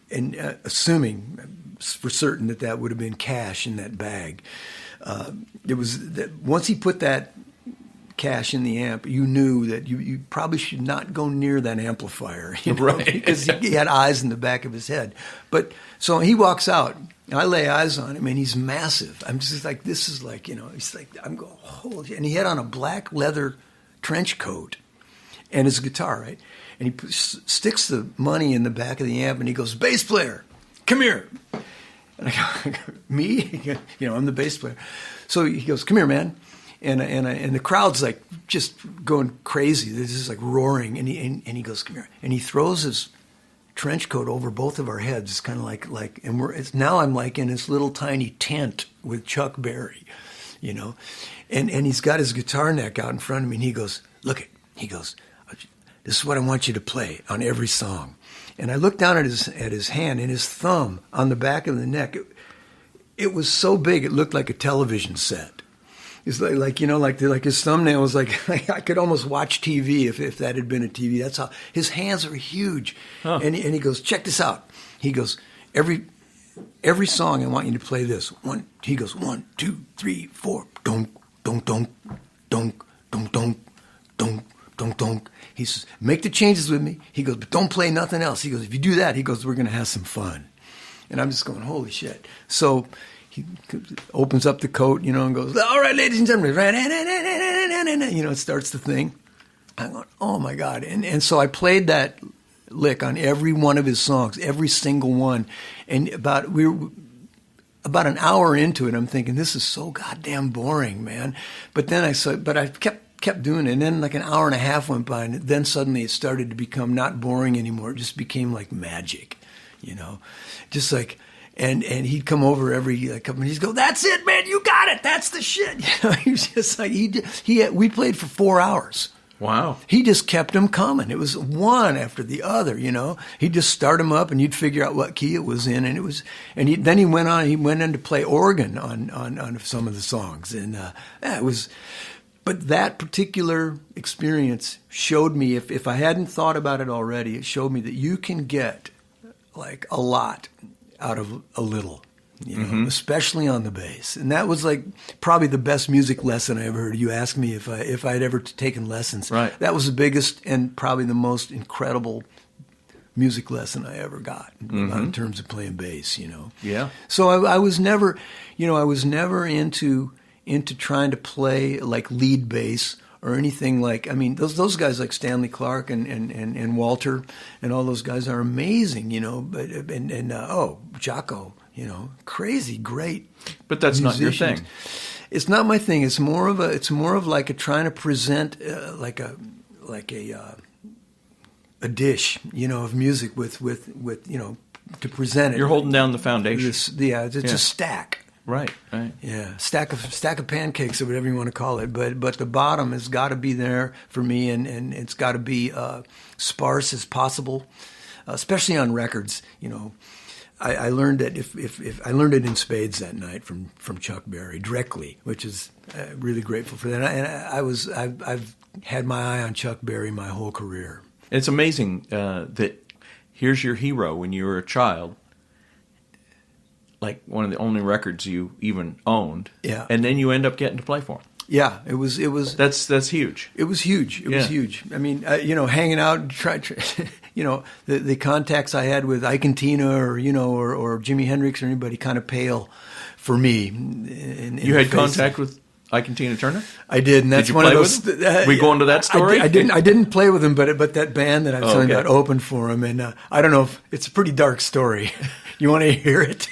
and assuming for certain that would have been cash in that bag. Once he put that cash in the amp, you knew that you probably should not go near that amplifier, right? Because he had eyes in the back of his head. But so he walks out, and I lay eyes on him, and he's massive. I'm just like, this is like, he's like, I'm going, holy, and he had on a black leather trench coat and his guitar, right? And he sticks the money in the back of the amp, and he goes, "Bass player, come here." And I go, "Me?" I'm the bass player. So he goes, "Come here, man." And the crowd's like just going crazy. This is like roaring. And he goes, "Come here." And he throws his trench coat over both of our heads. It's kind of like, and now I'm like in this little tiny tent with Chuck Berry, and he's got his guitar neck out in front of me, and he goes, "Look it." He goes, "This is what I want you to play on every song." And I looked down at his hand, and his thumb on the back of the neck. It was so big, it looked like a television set. It's like his thumbnail was like I could almost watch TV if that had been a TV. That's how his hands are huge. Huh. And he goes, "Check this out." He goes, every song I want you to play this. He goes, 1, 2, 3, 4, donk, donk, donk, donk, donk, donk, donk, donk, donk. He says, make the changes with me. He goes, but don't play nothing else. He goes, if you do that, he goes, we're going to have some fun. And I'm just going, holy shit. So he opens up the coat, and goes, all right, ladies and gentlemen, it starts the thing. I'm going, oh my God. And so I played that lick on every one of his songs, every single one. And we were about an hour into it, I'm thinking, this is so goddamn boring, man. But then I kept doing it. And then like an hour and a half went by, and then suddenly it started to become not boring anymore. It just became like magic, just like, and he'd come over every couple minutes, he'd go, that's it, man, you got it, that's the shit. He was just like, we played for 4 hours. Wow. He just kept them coming. It was one after the other, He'd just start them up, and you'd figure out what key it was in, then he went in to play organ on some of the songs, and it was. But that particular experience showed me, if I hadn't thought about it already, it showed me that you can get like a lot out of a little, especially on the bass. And that was like probably the best music lesson I ever heard. You asked me if I'd ever taken lessons. Right. That was the biggest and probably the most incredible music lesson I ever got in terms of playing bass, Yeah. So I was never, into trying to play like lead bass or anything like, those guys like Stanley Clarke and Walter and all those guys are amazing, but Jocko, crazy great. But that's musicians. not your thing. It's not my thing. It's more of like trying to present like a dish, of music with to present it. You're holding down the foundation. It's a stack. Right. Yeah, stack of pancakes or whatever you want to call it. But the bottom has got to be there for me, and it's got to be sparse as possible, especially on records. I learned that if I learned it in spades that night from Chuck Berry directly, which is really grateful for that. And I've had my eye on Chuck Berry my whole career. It's amazing that here's your hero when you were a child. Like one of the only records you even owned, and then you end up getting to play for him. Yeah, it was. That's huge. It was huge. It was huge. Hanging out, the contacts I had with Ike and Tina, or Jimi Hendrix or anybody, kind of pale for me. You had contact with Ike and Tina Turner? I did, and that's one of those. We go into that story? I didn't play with him, but that band that I was telling you about opened for him, and I don't know if it's a pretty dark story. You want to hear it?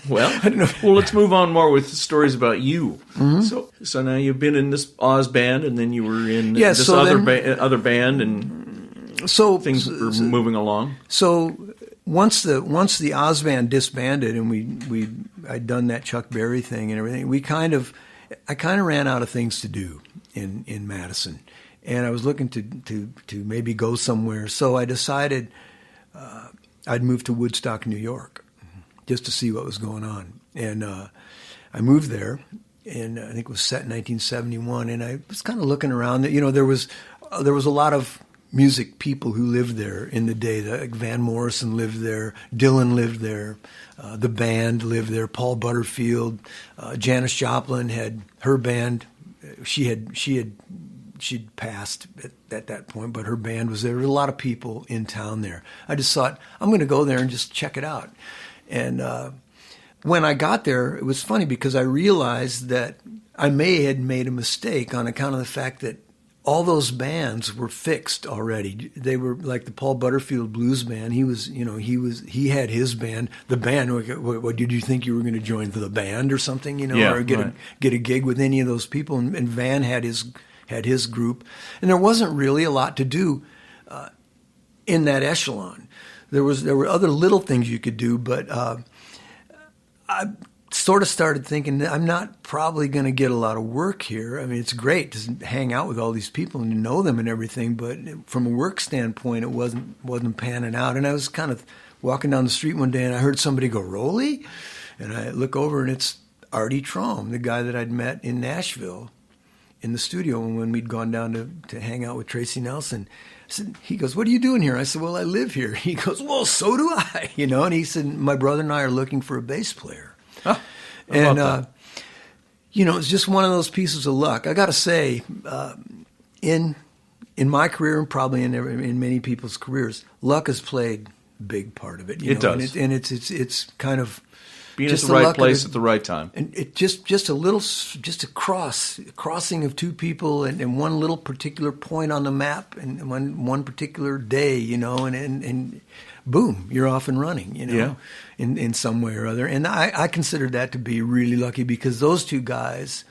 Well, I don't know. Well, let's move on more with stories about you. Mm-hmm. So now you've been in this Oz band, and then you were in this other band, and so things were moving along. So once the Oz band disbanded, and I'd done that Chuck Berry thing and everything, I kind of ran out of things to do in Madison, and I was looking to maybe go somewhere. So I decided I'd move to Woodstock, New York, just to see what was going on. And I moved there, and I think it was set in 1971. And I was kind of looking around. There was a lot of music people who lived there in the day. Like Van Morrison lived there, Dylan lived there, the band lived there, Paul Butterfield, Janis Joplin had her band. She'd passed at that point, but her band was there. There were a lot of people in town there. I just thought, I'm going to go there and just check it out. And when I got there, it was funny because I realized that I may have made a mistake on account of the fact that all those bands were fixed already. They were like the Paul Butterfield Blues Band. He had his band. The band. What did you think you were going to join the band or something? Or get a gig with any of those people? And Van had his group, and there wasn't really a lot to do in that echelon. There were other little things you could do, but I sort of started thinking that I'm not probably going to get a lot of work here. I mean, it's great to hang out with all these people and to know them and everything, but from a work standpoint, it wasn't panning out. And I was kind of walking down the street one day, and I heard somebody go, "Roly?" And I look over, and it's Artie Traum, the guy that I'd met in Nashville. in the studio when we'd gone down to hang out with Tracy Nelson. He goes, "What are you doing here?" I said, "Well, I live here." He goes, "Well, so do I," And he said, "My brother and I are looking for a bass player." Huh, and it's just one of those pieces of luck. I got to say, in my career and probably in many people's careers, luck has played a big part of it. It does, and it's kind of being at the right place at the right time. And it just a crossing of two people and one little particular point on the map and one particular day, and boom, you're off and running, Yeah. in some way or other. And I consider that to be really lucky because those two guys,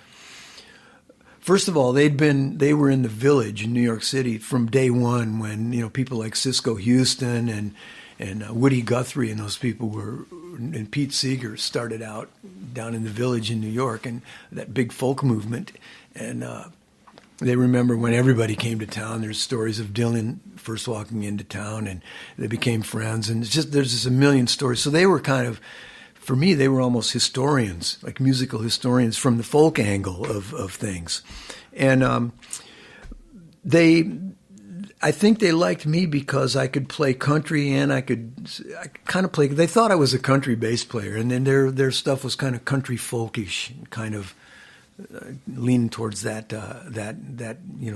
first of all, they were in the Village in New York City from day one when, people like Cisco Houston and Woody Guthrie and those people and Pete Seeger started out down in the Village in New York and that big folk movement. And they remember when everybody came to town. There's stories of Dylan first walking into town and they became friends. And there's just a million stories. So they were kind of, for me, they were almost historians, like musical historians from the folk angle of things. And I think they liked me because I could play country and I kind of play. They thought I was a country bass player, and then their stuff was kind of country folkish, kind of leaning towards that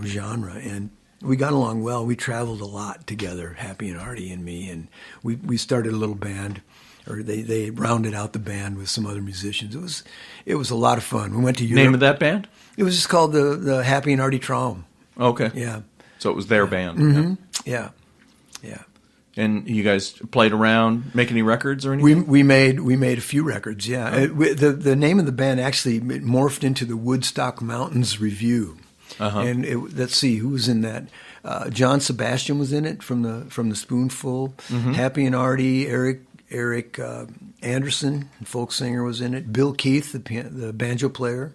genre. And we got along well. We traveled a lot together, Happy and Artie and me, and we started a little band, or they rounded out the band with some other musicians. It was a lot of fun. We went to Europe. Name of that band? It was just called the Happy and Artie Traum. Okay. Yeah. So it was their band. Mm-hmm. Yeah. And you guys played around, make any records or anything? We made a few records. Yeah. The name of the band actually morphed into the Woodstock Mountains Review. Uh-huh. And let's see who was in that. John Sebastian was in it from the Spoonful. Mm-hmm. Happy and Artie, Eric Anderson, folk singer, was in it. Bill Keith, the banjo player.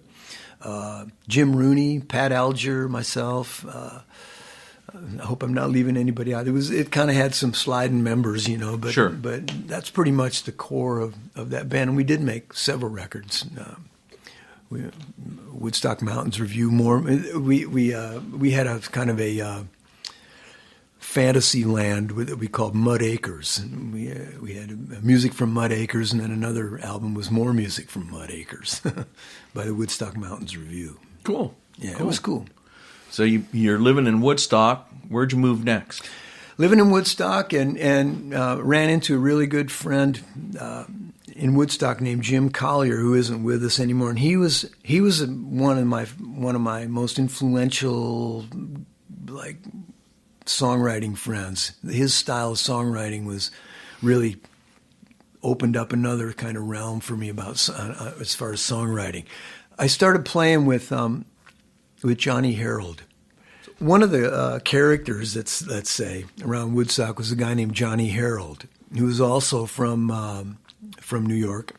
Jim Rooney, Pat Alger, myself. I hope I'm not leaving anybody out. It kind of had some sliding members, but sure. But that's pretty much the core of that band. And we did make several records. Woodstock Mountains Review. We had a kind of a fantasy land that we called Mud Acres. And we had music from Mud Acres, and then another album was more music from Mud Acres by the Woodstock Mountains Review. Cool. Yeah, cool. It was cool. So you're living in Woodstock. Where'd you move next? Living in Woodstock and ran into a really good friend in Woodstock named Jim Collier, who isn't with us anymore. And he was one of my most influential songwriting friends. His style of songwriting was really opened up another kind of realm for me about as far as songwriting. I started playing with Johnny Harold. One of the characters let's say around Woodstock was a guy named Johnny Harold, who was also from New York.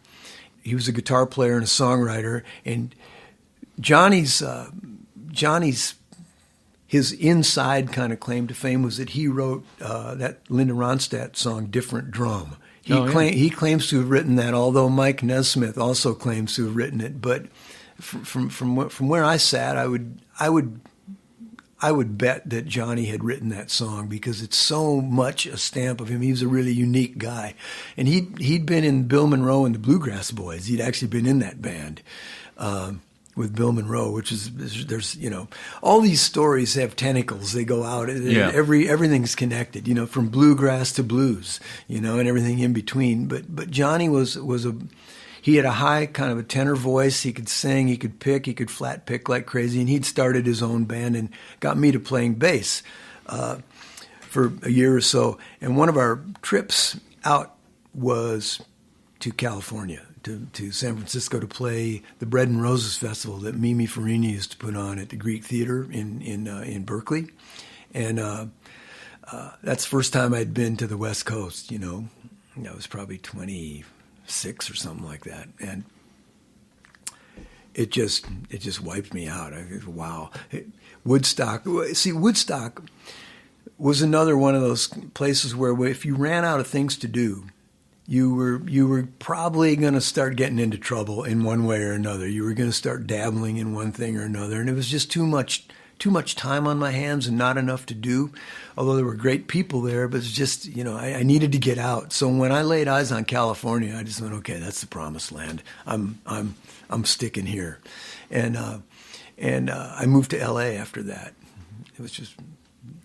He was a guitar player and a songwriter, and Johnny's his inside kind of claim to fame was that he wrote that Linda Ronstadt song "Different Drum." He claims to have written that, although Mike Nesmith also claims to have written it. But from where I sat, I would bet that Johnny had written that song because it's so much a stamp of him. He was a really unique guy. And he'd been in Bill Monroe and the Bluegrass Boys. He'd actually been in that band with Bill Monroe, which is, there's, all these stories have tentacles. They go out. Yeah. Everything's connected, from bluegrass to blues, and everything in between. But Johnny he had a high kind of a tenor voice. He could sing, he could pick, he could flat pick like crazy. And he'd started his own band and got me to playing bass for a year or so. And one of our trips out was to California, to San Francisco, to play the Bread and Roses Festival that Mimi Farina used to put on at the Greek Theater in Berkeley. And that's the first time I'd been to the West Coast, I was probably 26 or something like that, and it just wiped me out. Wow. Woodstock was another one of those places where if you ran out of things to do, you were probably going to start getting into trouble in one way or another. You were going to start dabbling in one thing or another, and it was just too much time on my hands and not enough to do. Although there were great people there, but it's just, I needed to get out. So when I laid eyes on California, I just went, okay, that's the promised land. I'm sticking here, and I moved to L.A. after that. It was just.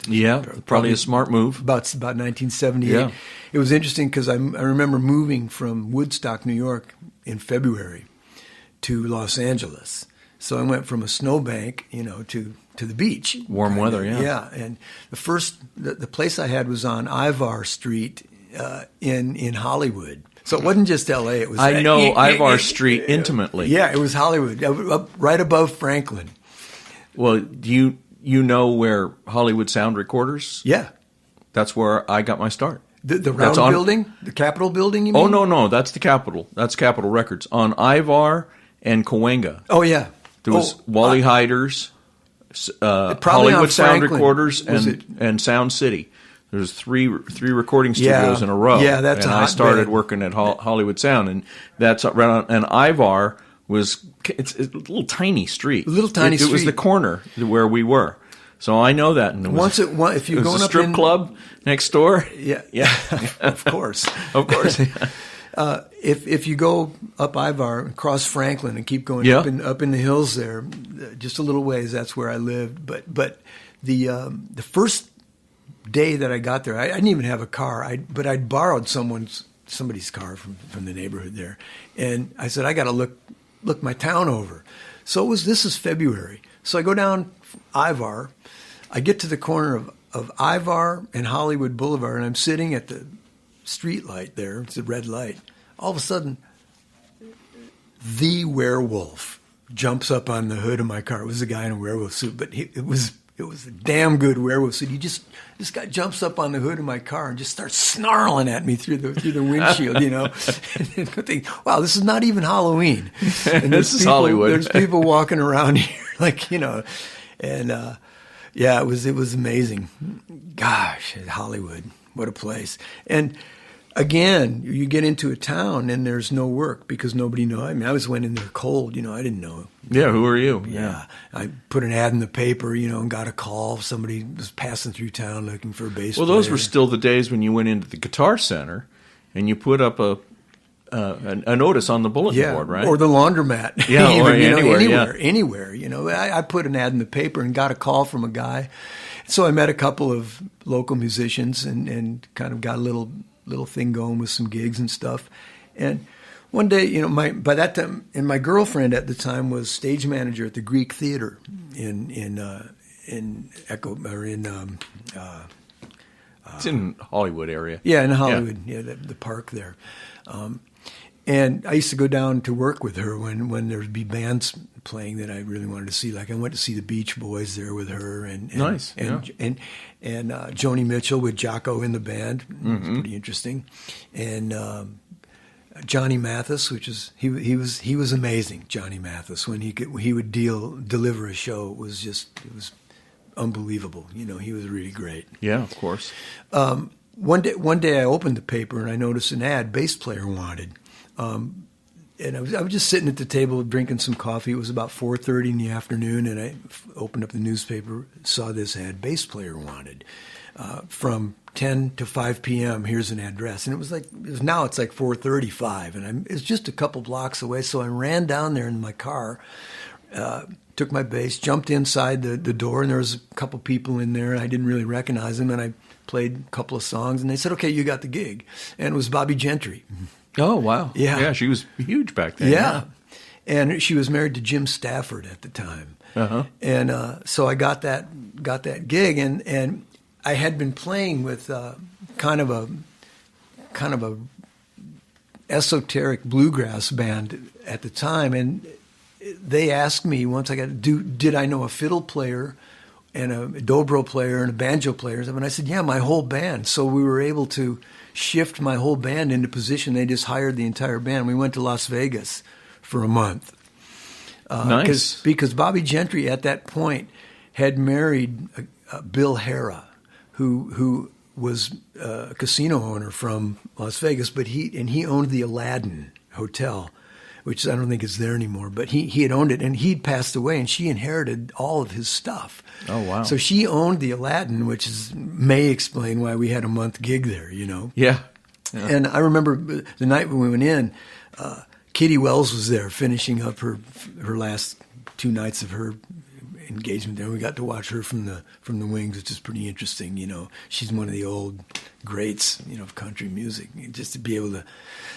Yeah, probably a smart move. About 1978. Yeah. It was interesting because I remember moving from Woodstock, New York in February to Los Angeles. So I went from a snowbank, to the beach. Warm weather, yeah. Yeah, and the place I had was on Ivar Street in Hollywood. So it wasn't just L.A. It was. I know Ivar Street intimately. Yeah, it was Hollywood, up right above Franklin. Well, do you know where Hollywood Sound Recorders? Yeah. That's where I got my start. The round building? The Capitol building, you mean? Oh, no, that's the Capitol. That's Capitol Records. On Ivar and Cahuenga. Oh, yeah. There was Wally Hyder's, probably Hollywood on Sound Franklin. Recorders, and Sound City. There's three recording studios in a row. Yeah, that's and a I started hotbed. working at Hollywood Sound, and that's right on. And Ivar it's a little tiny street. A little tiny It was street. the corner where we were. So I know that. And if you're it was going a up strip in, club next door. Yeah, of course. Of course. If you go up Ivar, cross Franklin, and keep going up in the hills there, just a little ways, that's where I lived. But the first day that I got there, I didn't even have a car. But I'd borrowed somebody's car from the neighborhood there, and I said I got to look my town over. So this is February. So I go down Ivar. I get to the corner of Ivar and Hollywood Boulevard, and I'm sitting at the street light there. It's a red light. All of a sudden, the werewolf jumps up on the hood of my car. It was a guy in a werewolf suit, but it was a damn good werewolf suit. This guy jumps up on the hood of my car and just starts snarling at me through the windshield, And I think, wow, this is not even Halloween. And this is Hollywood. There's people walking around here, and yeah, it was amazing. Gosh, Hollywood, what a place. And again, you get into a town and there's no work because nobody knows. I mean, I went in there cold, I didn't know. Yeah, who are you? Yeah. I put an ad in the paper, and got a call. Somebody was passing through town looking for a bass player. Well, those were still the days when you went into the Guitar Center and you put up a notice on the bulletin board, right? Or the laundromat. Yeah, Even, or anywhere. Anywhere. I put an ad in the paper and got a call from a guy. So I met a couple of local musicians and kind of got a little thing going with some gigs and stuff. And one day, by that time, and my girlfriend at the time was stage manager at the Greek Theater in Echo or in. It's in Hollywood area. Yeah, in Hollywood. Yeah, the park there. And I used to go down to work with her when there would be bands playing that I really wanted to see. Like I went to see the Beach Boys there with her, and nice, and Joni Mitchell with Jocko in the band. Mm-hmm. It was pretty interesting, and Johnny Mathis, he was amazing. Johnny Mathis, when he would deliver a show, it was unbelievable. He was really great. Yeah, of course. One day I opened the paper and I noticed an ad, bass player wanted. And I was just sitting at the table drinking some coffee. It was about 4:30 in the afternoon, and I opened up the newspaper, saw this ad, bass player wanted, from 10 to 5 p.m. Here's an address. And now it's like 4:35, and it's just a couple blocks away. So I ran down there in my car, took my bass, jumped inside the door, and there was a couple people in there. I didn't really recognize them, and I played a couple of songs, and they said, "Okay, you got the gig." And it was Bobby Gentry. Oh, wow. Yeah. Yeah, she was huge back then. Yeah. And she was married to Jim Stafford at the time. Uh-huh. And so I got that gig, and I had been playing with kind of a esoteric bluegrass band at the time, and they asked me once did I know a fiddle player and a dobro player and a banjo player? And I said, yeah, my whole band. So we were able to shift my whole band into position. They just hired the entire band. We went to Las Vegas for a month. Nice. Because Bobby Gentry at that point had married Bill Hara, who was a casino owner from Las Vegas, but he owned the Aladdin Hotel, which I don't think is there anymore. But he had owned it, and he'd passed away, and she inherited all of his stuff. Oh, wow. So she owned the Aladdin, which may explain why we had a month gig there, Yeah. And I remember the night when we went in, Kitty Wells was there finishing up her last 2 nights of her engagement there. We got to watch her from the wings, which is pretty interesting. She's one of the old greats, of country music. Just to be able to,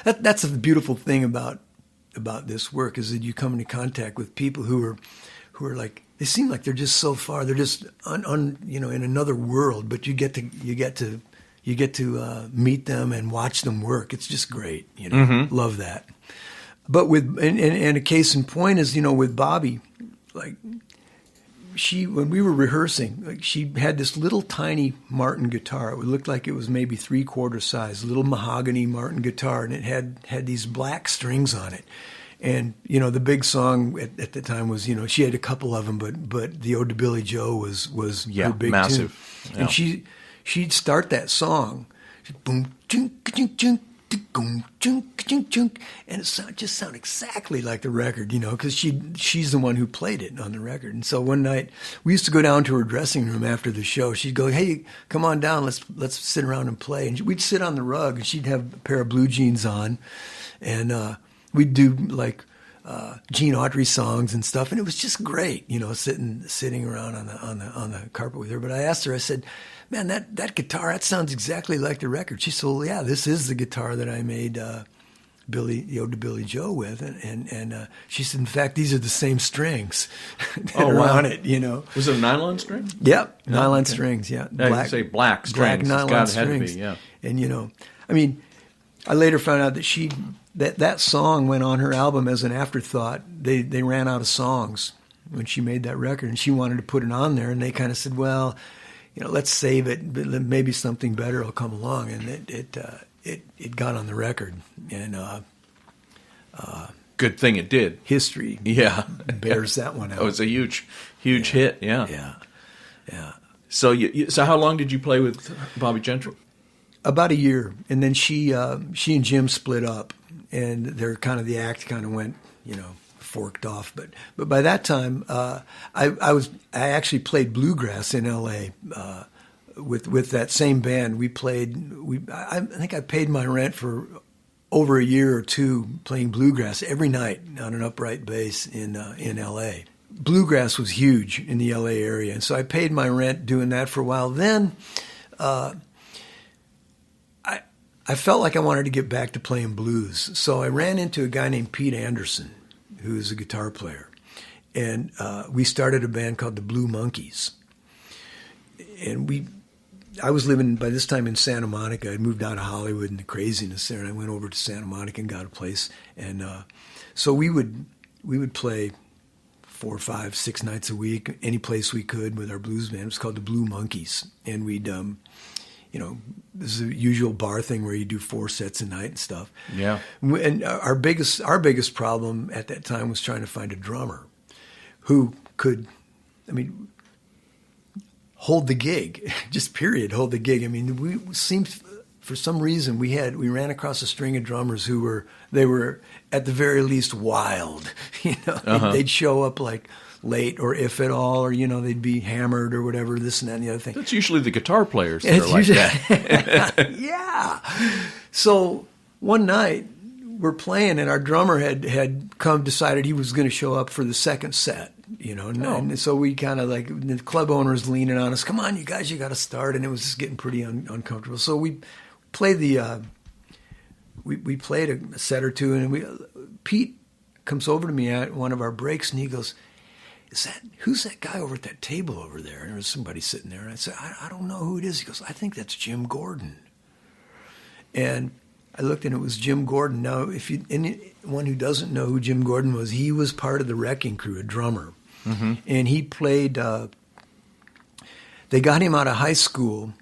that's the beautiful thing about this work, is that you come into contact with people who are like, they seem like they're just so far, they're just in another world, but you get to meet them and watch them work. It's just great, Mm-hmm. Love that. But and a case in point is, with Bobby, like, when we were rehearsing, like, she had this little tiny Martin guitar. It looked like it was maybe 3/4 size, little mahogany Martin guitar, and it had these black strings on it. And the big song at the time was, she had a couple of them, but the Ode to Billy Joe was her big massive. tune. Yeah. And she'd start that song, boom, chunk, chunk, chunk, chunk, chunk, chunk, and it just sounded exactly like the record, because she's the one who played it on the record. And so one night we used to go down to her dressing room after the show. She'd go, "Hey, come on down, let's sit around and play." And we'd sit on the rug, and she'd have a pair of blue jeans on, and we'd do like Gene Autry songs and stuff, and it was just great, sitting around on the carpet with her. But I asked her, I said, "Man, that guitar, that sounds exactly like the record." She said, "Well, yeah, this is the guitar that I made the Ode to Billy Joe with," and she said, "In fact, these are the same strings that are on it." Was it a nylon string? Yep, nylon strings. Yeah, You say black strings. Black nylon strings. Had to be, yeah. And I later found out that that song went on her album as an afterthought. They ran out of songs when she made that record, and she wanted to put it on there, and they kind of said, "Well, let's save it, but maybe something better will come along." And it got on the record, and good thing it did. History, bears that one out. Oh, it's a huge hit. Yeah. So so how long did you play with Bobby Gentry? About a year, and then she and Jim split up, and the act kind of went, forked off. But by that time, I actually played bluegrass in L.A. With that same band. I think I paid my rent for over a year or two playing bluegrass every night on an upright bass in L.A. Bluegrass was huge in the L.A. area, and so I paid my rent doing that for a while. Then I felt like I wanted to get back to playing blues, so I ran into a guy named Pete Anderson, who's a guitar player, and we started a band called the Blue Monkeys. And I was living by this time in Santa Monica. I'd moved out of Hollywood and the craziness there, and I went over to Santa Monica and got a place. And so we would play 4, 5, 6 nights a week, any place we could with our blues band. It was called the Blue Monkeys, and we'd this is a usual bar thing where you do 4 sets a night and stuff. Yeah. And our biggest problem at that time was trying to find a drummer who could, hold the gig, just period, hold the gig. We seemed, for some reason, we ran across a string of drummers who were at the very least wild. They'd show up like late, or if at all, or they'd be hammered or whatever, this and that and the other thing. That's usually the guitar players that are like that. Yeah. So one night we're playing, and our drummer had decided he was going to show up for the second set. And so we kind of like, the club owner was leaning on us. "Come on, you guys, you got to start." And it was just getting pretty uncomfortable. So we played we played a set or two, and Pete comes over to me at one of our breaks, and he goes, "Who's that guy over at that table over there?" And there was somebody sitting there, and I said, I don't know who it is." He goes, "I think that's Jim Gordon." And I looked, and it was Jim Gordon. Now, if anyone who doesn't know who Jim Gordon was, he was part of the Wrecking Crew, a drummer. Mm-hmm. And he played, they got him out of high school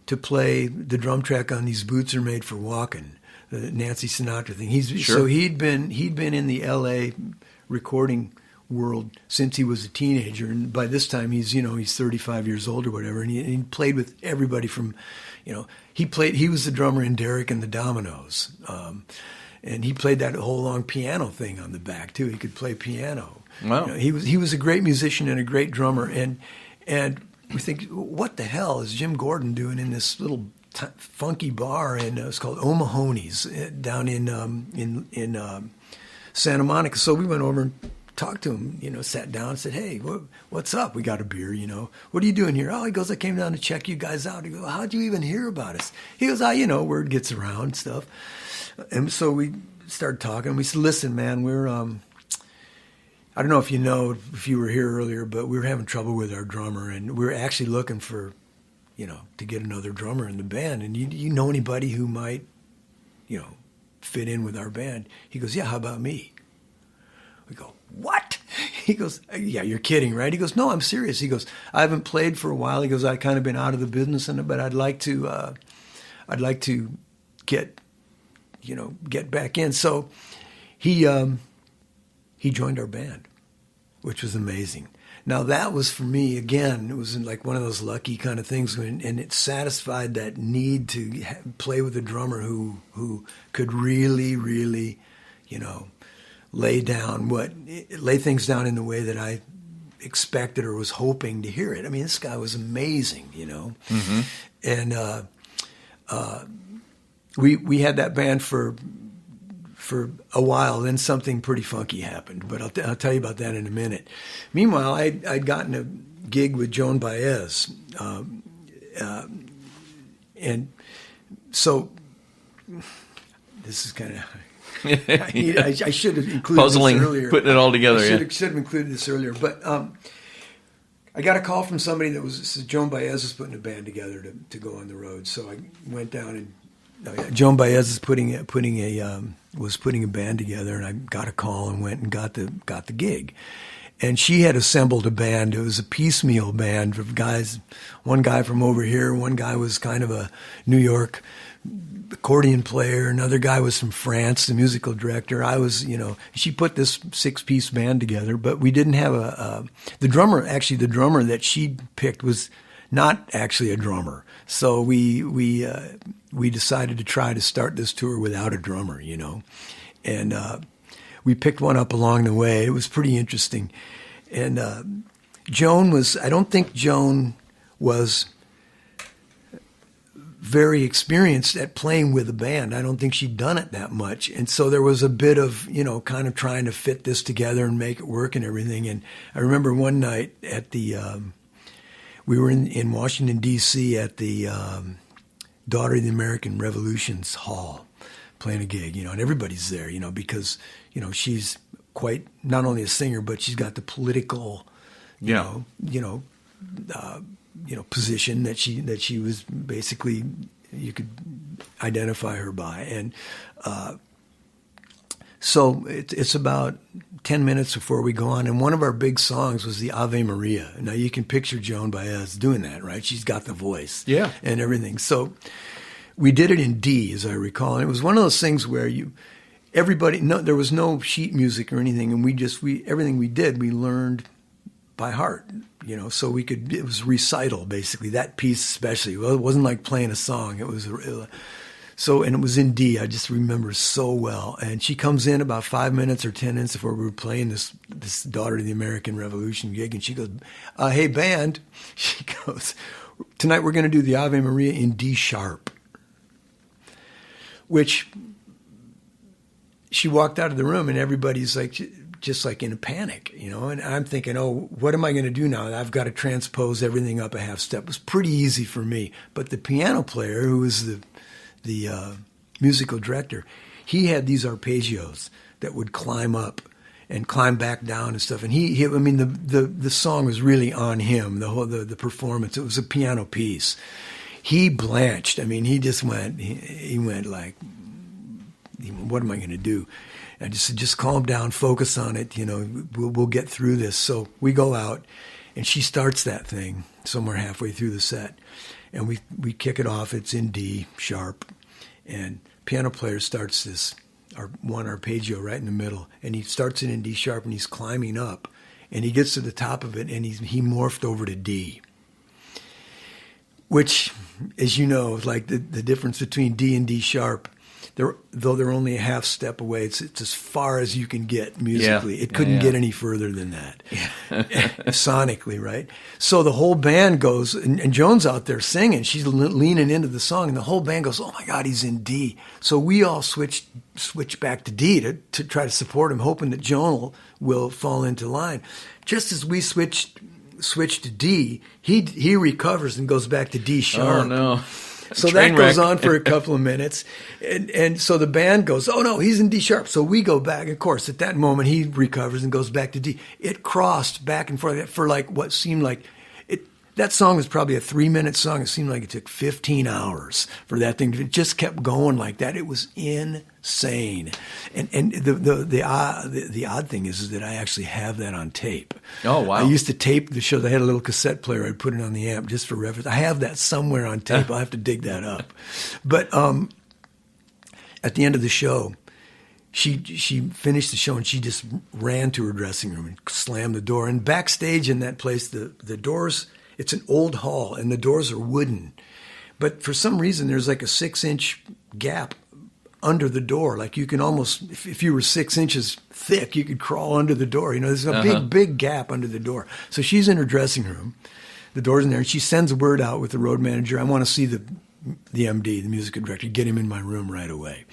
to play the drum track on These Boots Are Made for Walking, the Nancy Sinatra thing. Sure. So he'd been in the L.A. recording world since he was a teenager, and by this time he's 35 years old or whatever, and he played with everybody from, he was the drummer in Derek and the Dominoes, and he played that whole long piano thing on the back too. He could play piano. Wow. He was a great musician and a great drummer, and we think, what the hell is Jim Gordon doing in this little funky bar, and it's called O'Mahony's down in Santa Monica. So we went over and talked to him, sat down and said, hey, what's up? We got a beer, What are you doing here? Oh, he goes, I came down to check you guys out. He goes, how'd you even hear about us? He goes, word gets around and stuff. And so we started talking. We said, listen, man, we're, I don't know if if you were here earlier, but we were having trouble with our drummer, and we were actually looking for, to get another drummer in the band. And you know anybody who might, fit in with our band? He goes, yeah, how about me? We go, what? He goes, yeah, you're kidding, right? He goes, no, I'm serious. He goes, I haven't played for a while. He goes, I kind of been out of the business, but I'd like to get back in. So he joined our band, which was amazing. Now that was, for me, again, it was like one of those lucky kind of things, and it satisfied that need to play with a drummer who could really, really, lay things down in the way that I expected or was hoping to hear it. I mean, this guy was amazing, Mm-hmm. And we had that band for a while. Then something pretty funky happened, but I'll tell you about that in a minute. Meanwhile, I'd gotten a gig with Joan Baez, and so this is kind of. I should have included puzzling, this earlier. Putting it all together. I should have included this earlier, but I got a call from somebody that said Joan Baez is putting a band together to go on the road. So I went down and Joan Baez is putting a band together, and I got a call and went and got the gig. And she had assembled a band. It was a piecemeal band of guys. One guy from over here. One guy was kind of a New York accordion player. Another guy was from France, the musical director. I was, she put this 6-piece band together, but we didn't have the drummer. Actually, the drummer that she picked was not actually a drummer. So we decided to try to start this tour without a drummer, and we picked one up along the way. It was pretty interesting. And I don't think Joan was very experienced at playing with a band. I don't think she'd done it that much. And so there was a bit of, kind of trying to fit this together and make it work and everything. And I remember one night at we were in Washington, D.C. at the Daughter of the American Revolution's Hall playing a gig, and everybody's there, because, she's quite not only a singer, but she's got the political, position that she was basically, you could identify her by. And so it's about 10 minutes before we go on, and one of our big songs was the Ave Maria. Now you can picture Joan Baez doing that, right? She's got the voice, and everything. So we did it in D, as I recall, and it was one of those things where there was no sheet music or anything, and everything we did, we learned by heart, so it was recital, basically, that piece especially. Well, it wasn't like playing a song. It was, and it was in D. I just remember so well. And she comes in about 5 minutes or 10 minutes before we were playing this Daughter of the American Revolution gig, and she goes, hey, band, she goes, tonight we're going to do the Ave Maria in D sharp, which she walked out of the room, and everybody's like, just like in a panic, and I'm thinking, oh, what am I going to do now? I've got to transpose everything up a half step. It was pretty easy for me. But the piano player, who was the musical director, he had these arpeggios that would climb up and climb back down and stuff. And the song was really on him, the performance. It was a piano piece. He blanched. He just went, he went like, what am I going to do? I just said, just calm down, focus on it. We'll get through this. So we go out, and she starts that thing somewhere halfway through the set, and we kick it off. It's in D sharp, and piano player starts one arpeggio right in the middle, and he starts it in D sharp, and he's climbing up, and he gets to the top of it, and he morphed over to D, which, as you know, is like the difference between D and D sharp. Though they're only a half step away, it's as far as you can get musically. Yeah. It couldn't get any further than that, sonically, right? So the whole band goes, and Joan's out there singing. She's leaning into the song, and the whole band goes, "Oh my God, he's in D!" So we all switch back to D to try to support him, hoping that Joan will fall into line. Just as we switch to D, he recovers and goes back to D sharp. Oh no. So that goes on for a couple of minutes. And so the band goes, "Oh, no, he's in D sharp." So we go back. Of course, at that moment, he recovers and goes back to D. It crossed back and forth for like what seemed like it. That song was probably a 3-minute song. It seemed like it took 15 hours for that thing. It just kept going like that. It was insane. And the odd thing is that I actually have that on tape. Oh, wow. I used to tape the shows. I had a little cassette player. I'd put it on the amp just for reference. I have that somewhere on tape. I'll have to dig that up. But at the end of the show, she finished the show and she just ran to her dressing room and slammed the door. And backstage in that place, the doors, it's an old hall and the doors are wooden. But for some reason, there's like a 6-inch gap under the door. Like you can almost, if you were 6 inches thick, you could crawl under the door. You know, there's a big gap under the door. So she's in her dressing room. The door's in there, and she sends a word out with the road manager. "I want to see the MD, the music director. Get him in my room right away."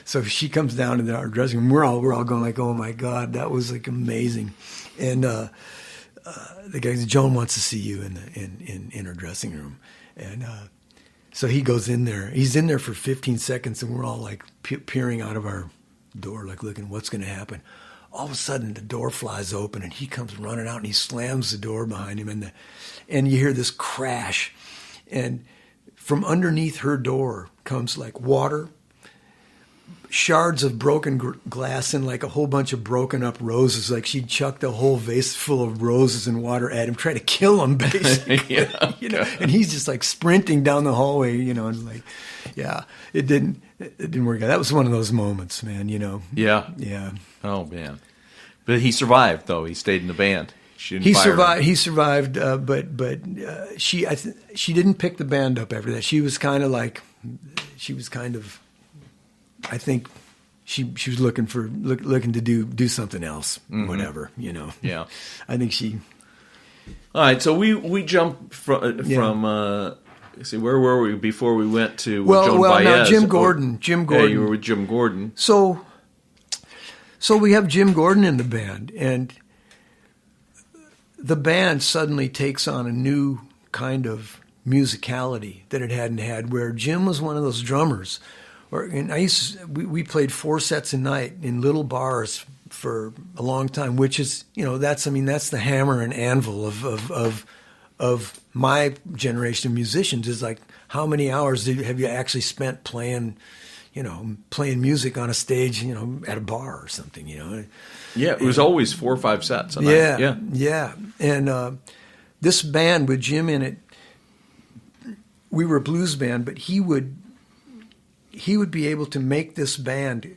So she comes down to our dressing room. We're all going like, "Oh my God, that was like amazing." And the guy says, "Joan wants to see you in her dressing room." And so he goes in there. He's in there for 15 seconds, and we're all like peering out of our door, like looking, what's going to happen? All of a sudden, the door flies open, and he comes running out, and he slams the door behind him, and you hear this crash. And from underneath her door comes like water, shards of broken glass, and like a whole bunch of broken up roses. Like she chucked a whole vase full of roses and water at him, trying to kill him, basically. Yeah. You know, and he's just like sprinting down the hallway, you know, and like, yeah, it didn't work out. That was one of those moments, man, you know. Yeah. Yeah. Oh man. But he survived though. He stayed in the band. He survived, but she didn't pick the band up after that. She was kind of, I think she was looking to do something else, whatever, you know. Yeah. I think she. All right, so we jumped from see, where were we before we went to Joan Baez? Now Jim Gordon. Yeah, you were with Jim Gordon. So we have Jim Gordon in the band, and the band suddenly takes on a new kind of musicality that it hadn't had, where Jim was one of those drummers. We played 4 sets a night in little bars for a long time, which is, you know, that's the hammer and anvil of my generation of musicians, is like, how many hours have you actually spent playing music on a stage, you know, at a bar or something, you know? Yeah, it was always 4 or 5 sets a night. Yeah. And this band with Jim in it, we were a blues band, but he would be able to make this band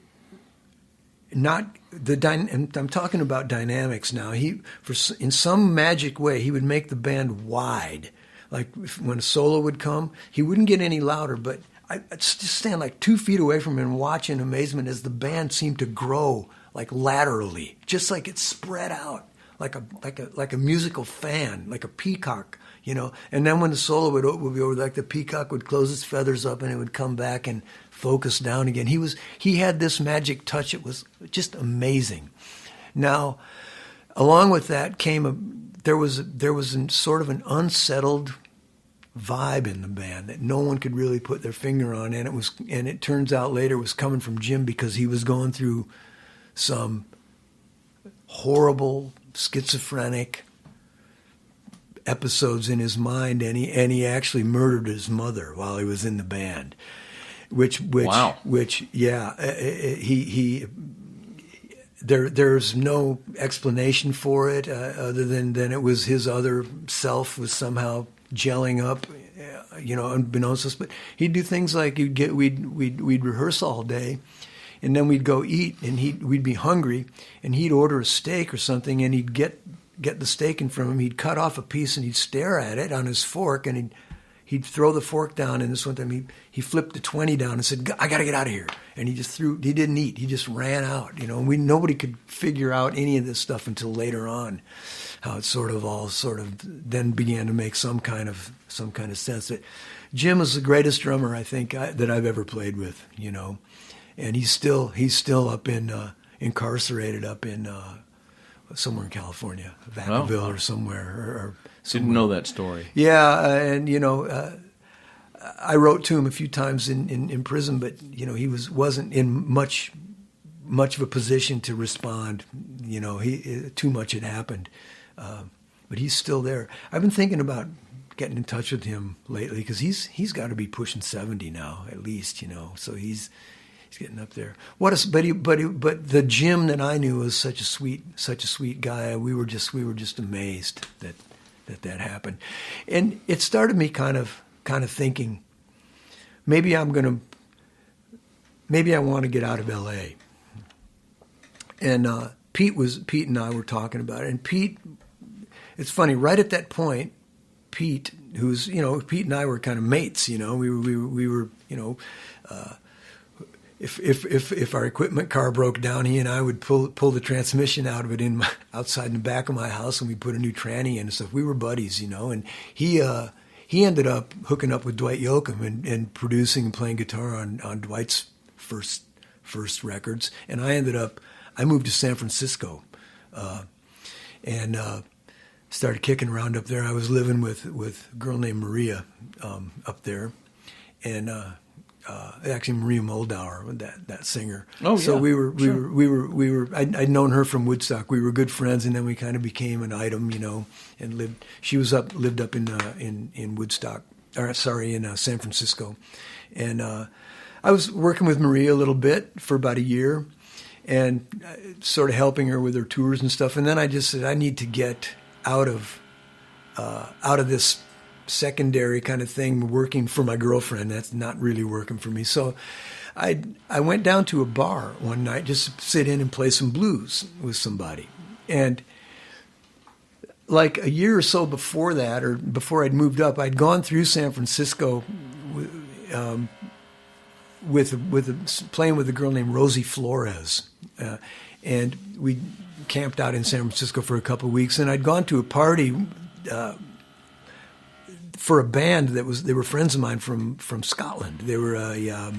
and I'm talking about dynamics now. In some magic way, he would make the band wide. Like when a solo would come, he wouldn't get any louder, but I'd just stand like 2 feet away from him and watch in amazement as the band seemed to grow like laterally, just like it spread out like a musical fan, like a peacock, you know. And then when the solo would be over, like the peacock would close its feathers up and it would come back and focus down again. He had this magic touch. It was just amazing. Now, along with that came there was sort of an unsettled vibe in the band that no one could really put their finger on, and it turns out later was coming from Jim, because he was going through some horrible schizophrenic episodes in his mind, and he actually murdered his mother while he was in the band. Wow. There's no explanation for it other than it was his other self was somehow gelling up, you know, unbeknownst to us. But he'd do things like we'd rehearse all day, and then we'd go eat, and we'd be hungry, and he'd order a steak or something, and he'd get get the steak in front of him, he'd cut off a piece and he'd stare at it on his fork, and he'd throw the fork down. And this one time he flipped the 20 down and said, "I got to get out of here." And he didn't eat. He just ran out, you know. And nobody could figure out any of this stuff until later on, how it sort of then began to make some kind of sense. That Jim was the greatest drummer I think that I've ever played with, you know. And he's still up incarcerated up in somewhere in California, Vacaville or somewhere. Or somewhere. Didn't know that story. Yeah, and you know, I wrote to him a few times in prison, but you know, he wasn't in much of a position to respond. You know, too much had happened, but he's still there. I've been thinking about getting in touch with him lately because he's got to be pushing 70 now at least. You know, so he's getting up there. But the Jim that I knew was such a sweet guy. We were just amazed that happened, and it started me kind of thinking, maybe I want to get out of L.A. And Pete and I were talking about it, and Pete, it's funny, right at that point, Pete, who's, you know, Pete and I were kind of mates, you know, we were, you know. If our equipment car broke down, he and I would pull the transmission out of it outside in the back of my house, and we put a new tranny in and stuff. We were buddies, you know. And he ended up hooking up with Dwight Yoakam and producing and playing guitar on Dwight's first records. And I moved to San Francisco, and started kicking around up there. I was living with a girl named Maria up there, and. Actually, Maria Moldauer, that singer. Oh, so yeah. we were. I'd known her from Woodstock. We were good friends, and then we kind of became an item, you know. And lived up in Woodstock, in San Francisco, and I was working with Maria a little bit for about a year, and sort of helping her with her tours and stuff. And then I just said, I need to get out of this secondary kind of thing, working for my girlfriend. That's not really working for me. So I went down to a bar one night just to sit in and play some blues with somebody. And like a year or so before that, or before I'd moved up, I'd gone through San Francisco playing with a girl named Rosie Flores. And we camped out in San Francisco for a couple of weeks, and I'd gone to a party for a band they were friends of mine from Scotland. They were a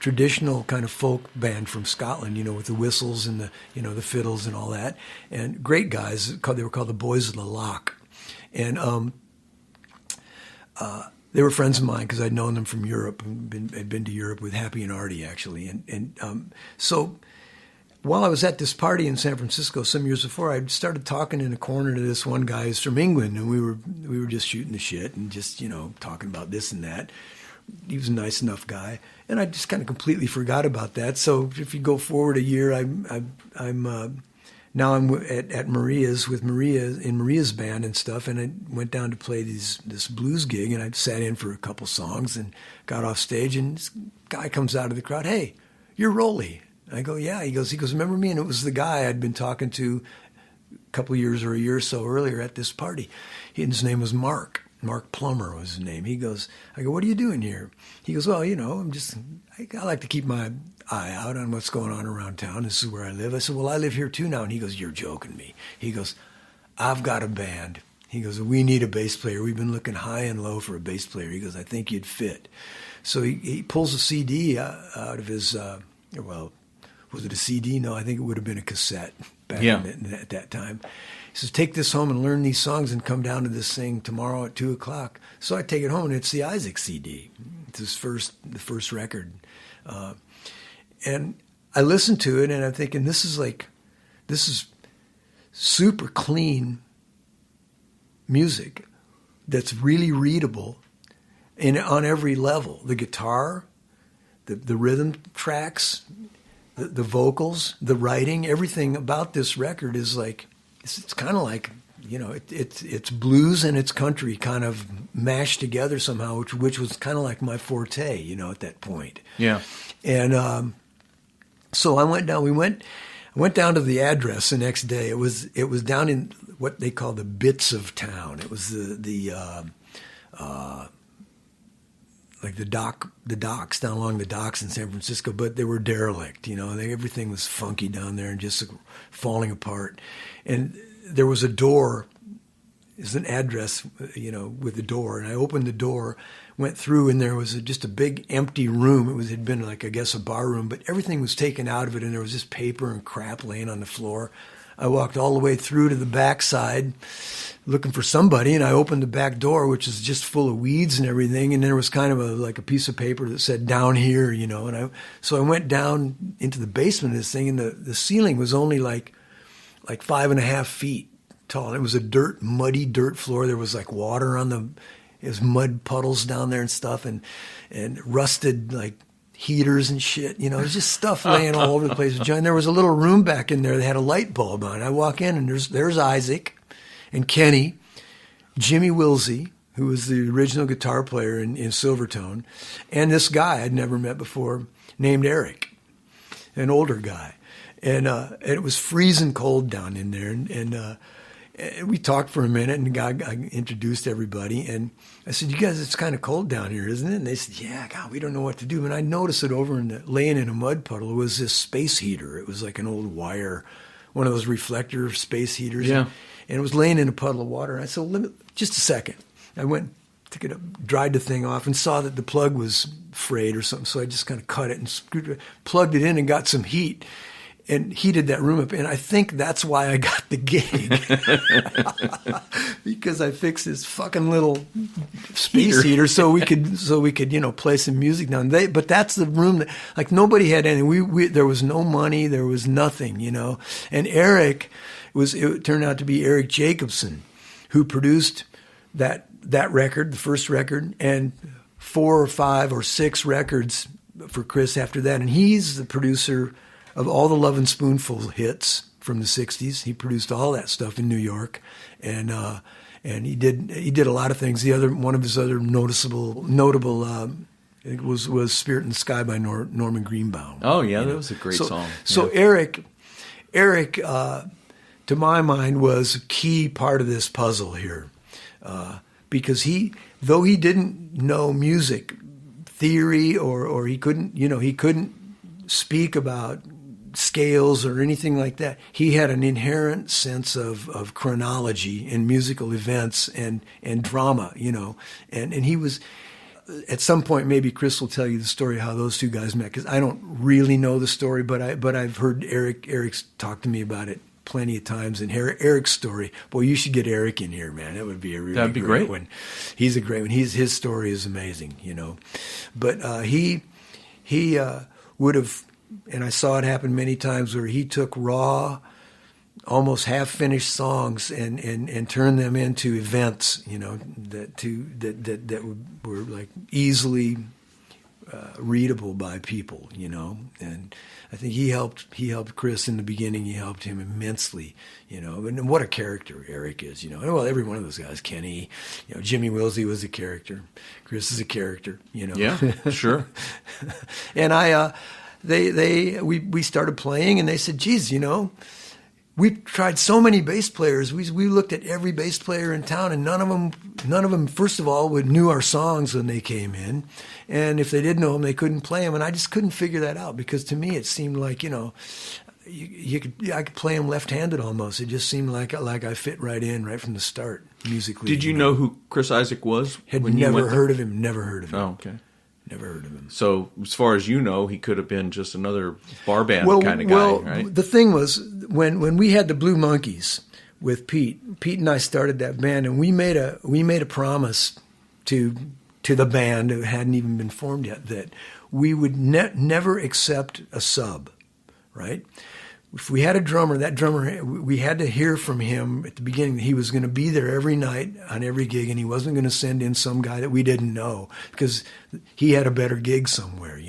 traditional kind of folk band from Scotland, you know, with the whistles and the fiddles and all that, and great guys. They were called the Boys of the Loch, and they were friends of mine because I'd known them from Europe. I'd been to Europe with Happy and Artie actually, and so. While I was at this party in San Francisco some years before, I started talking in a corner to this one guy who's from England, and we were just shooting the shit and just, you know, talking about this and that. He was a nice enough guy, and I just kind of completely forgot about that. So if you go forward a year, I'm now at Maria's with Maria's band and stuff, and I went down to play this blues gig, and I sat in for a couple songs and got off stage, and this guy comes out of the crowd, "Hey, you're Roly." I go, "Yeah." He goes, "Remember me?" And it was the guy I'd been talking to a couple of years or a year or so earlier at this party. His name was Mark. Mark Plummer was his name. I go, "What are you doing here?" He goes, "Well, you know, I like to keep my eye out on what's going on around town. This is where I live." I said, "Well, I live here too now." And he goes, "You're joking me." He goes, "I've got a band." He goes, "We need a bass player. We've been looking high and low for a bass player." He goes, "I think you'd fit." So he pulls a CD out of his, was it a CD? No, I think it would have been a cassette back at that time. He says, "Take this home and learn these songs and come down to this thing tomorrow at 2:00. So I take it home, and it's the Isaak CD. It's the first record. And I listened to it, and I'm thinking, this is super clean music that's really readable on every level. The guitar, the rhythm tracks, the vocals, the writing, everything about this record is like, it's kind of like, you know, it's blues and it's country kind of mashed together somehow, which was kind of like my forte, you know, at that point. Yeah. And so I went down. I went down to the address the next day. It was down in what they call the bits of town. It was like the docks down along the docks in San Francisco, but they were derelict. Everything was funky down there and just falling apart. And there was a door. There's an address, with a door, and I opened the door, went through, and there was just a big empty room. It had been like, I guess, a bar room, but everything was taken out of it, and there was just paper and crap laying on the floor. I walked all the way through to the backside looking for somebody, and I opened the back door, which is just full of weeds and everything, and there was kind of like a piece of paper that said "down here," and so I went down into the basement of this thing, and the ceiling was only like 5.5 feet tall. It was a muddy dirt floor. There was like water it was mud puddles down there and stuff, and rusted like heaters and shit. It was just stuff laying all over the place. And there was a little room back in there that had a light bulb on. I walk in, and there's Isaak and Kenny, Jimmy Wilsey, who was the original guitar player in Silvertone, and this guy I'd never met before named Eric, an older guy. And it was freezing cold down in there, and we talked for a minute, and I introduced everybody, and I said, "You guys, it's kind of cold down here, isn't it?" And they said, "Yeah, God, we don't know what to do." And I noticed it over laying in a mud puddle was this space heater. It was like an old wire, one of those reflector space heaters. Yeah. And it was laying in a puddle of water. And I said, well, just a second. I went, took it up, dried the thing off, and saw that the plug was frayed or something. So I just kind of cut it and plugged it in and got some heat. And heated that room up, and I think that's why I got the gig, because I fixed this fucking little space heater so we could play some music down. But that's the room that, like, nobody had any. We there was no money, there was nothing, And Eric it turned out to be Eric Jacobson, who produced that record, the first record, and 4 or 5 or 6 records for Chris after that, and he's the producer of all the Love and Spoonful hits from the '60s. He produced all that stuff in New York, and he did a lot of things. One of his other notable was "Spirit in the Sky" by Norman Greenbaum. Oh yeah, that was a great song. So Eric, to my mind, was a key part of this puzzle here, because though he didn't know music theory or he couldn't speak about scales or anything like that. He had an inherent sense of chronology and musical events and drama, and he was, at some point, maybe Chris will tell you the story of how those two guys met, because I don't really know the story, but I've heard Eric's talk to me about it plenty of times, and Eric's story. Boy, you should get Eric in here, man. That would be a really great one. He's a great one. His story is amazing, But he would have, and I saw it happen many times, where he took raw, almost half-finished songs and turned them into events, that were like easily readable by people, And I think he helped Chris in the beginning. He helped him immensely, And what a character Eric is, Well, every one of those guys, Kenny, Jimmy Wilsey was a character. Chris is a character, Yeah, sure. And we started playing, and they said, geez, we tried so many bass players. We looked at every bass player in town, and none of them, first of all, knew our songs when they came in. And if they did know them, they couldn't play them. And I just couldn't figure that out, because to me it seemed like, I could play them left-handed almost. It just seemed like I fit right in right from the start musically. Did you know who Chris Isaak was? Had never heard of him. Never heard of him. Oh, okay. Never heard of him. So, as far as you know, he could have been just another bar band kind of guy, right? The thing was, when we had the Blue Monkeys with Pete and I started that band, and we made a promise to the band, who hadn't even been formed yet, that we would never accept a sub, right? If we had a drummer, that drummer, we had to hear from him at the beginning that he was going to be there every night on every gig, and he wasn't going to send in some guy that we didn't know because he had a better gig somewhere,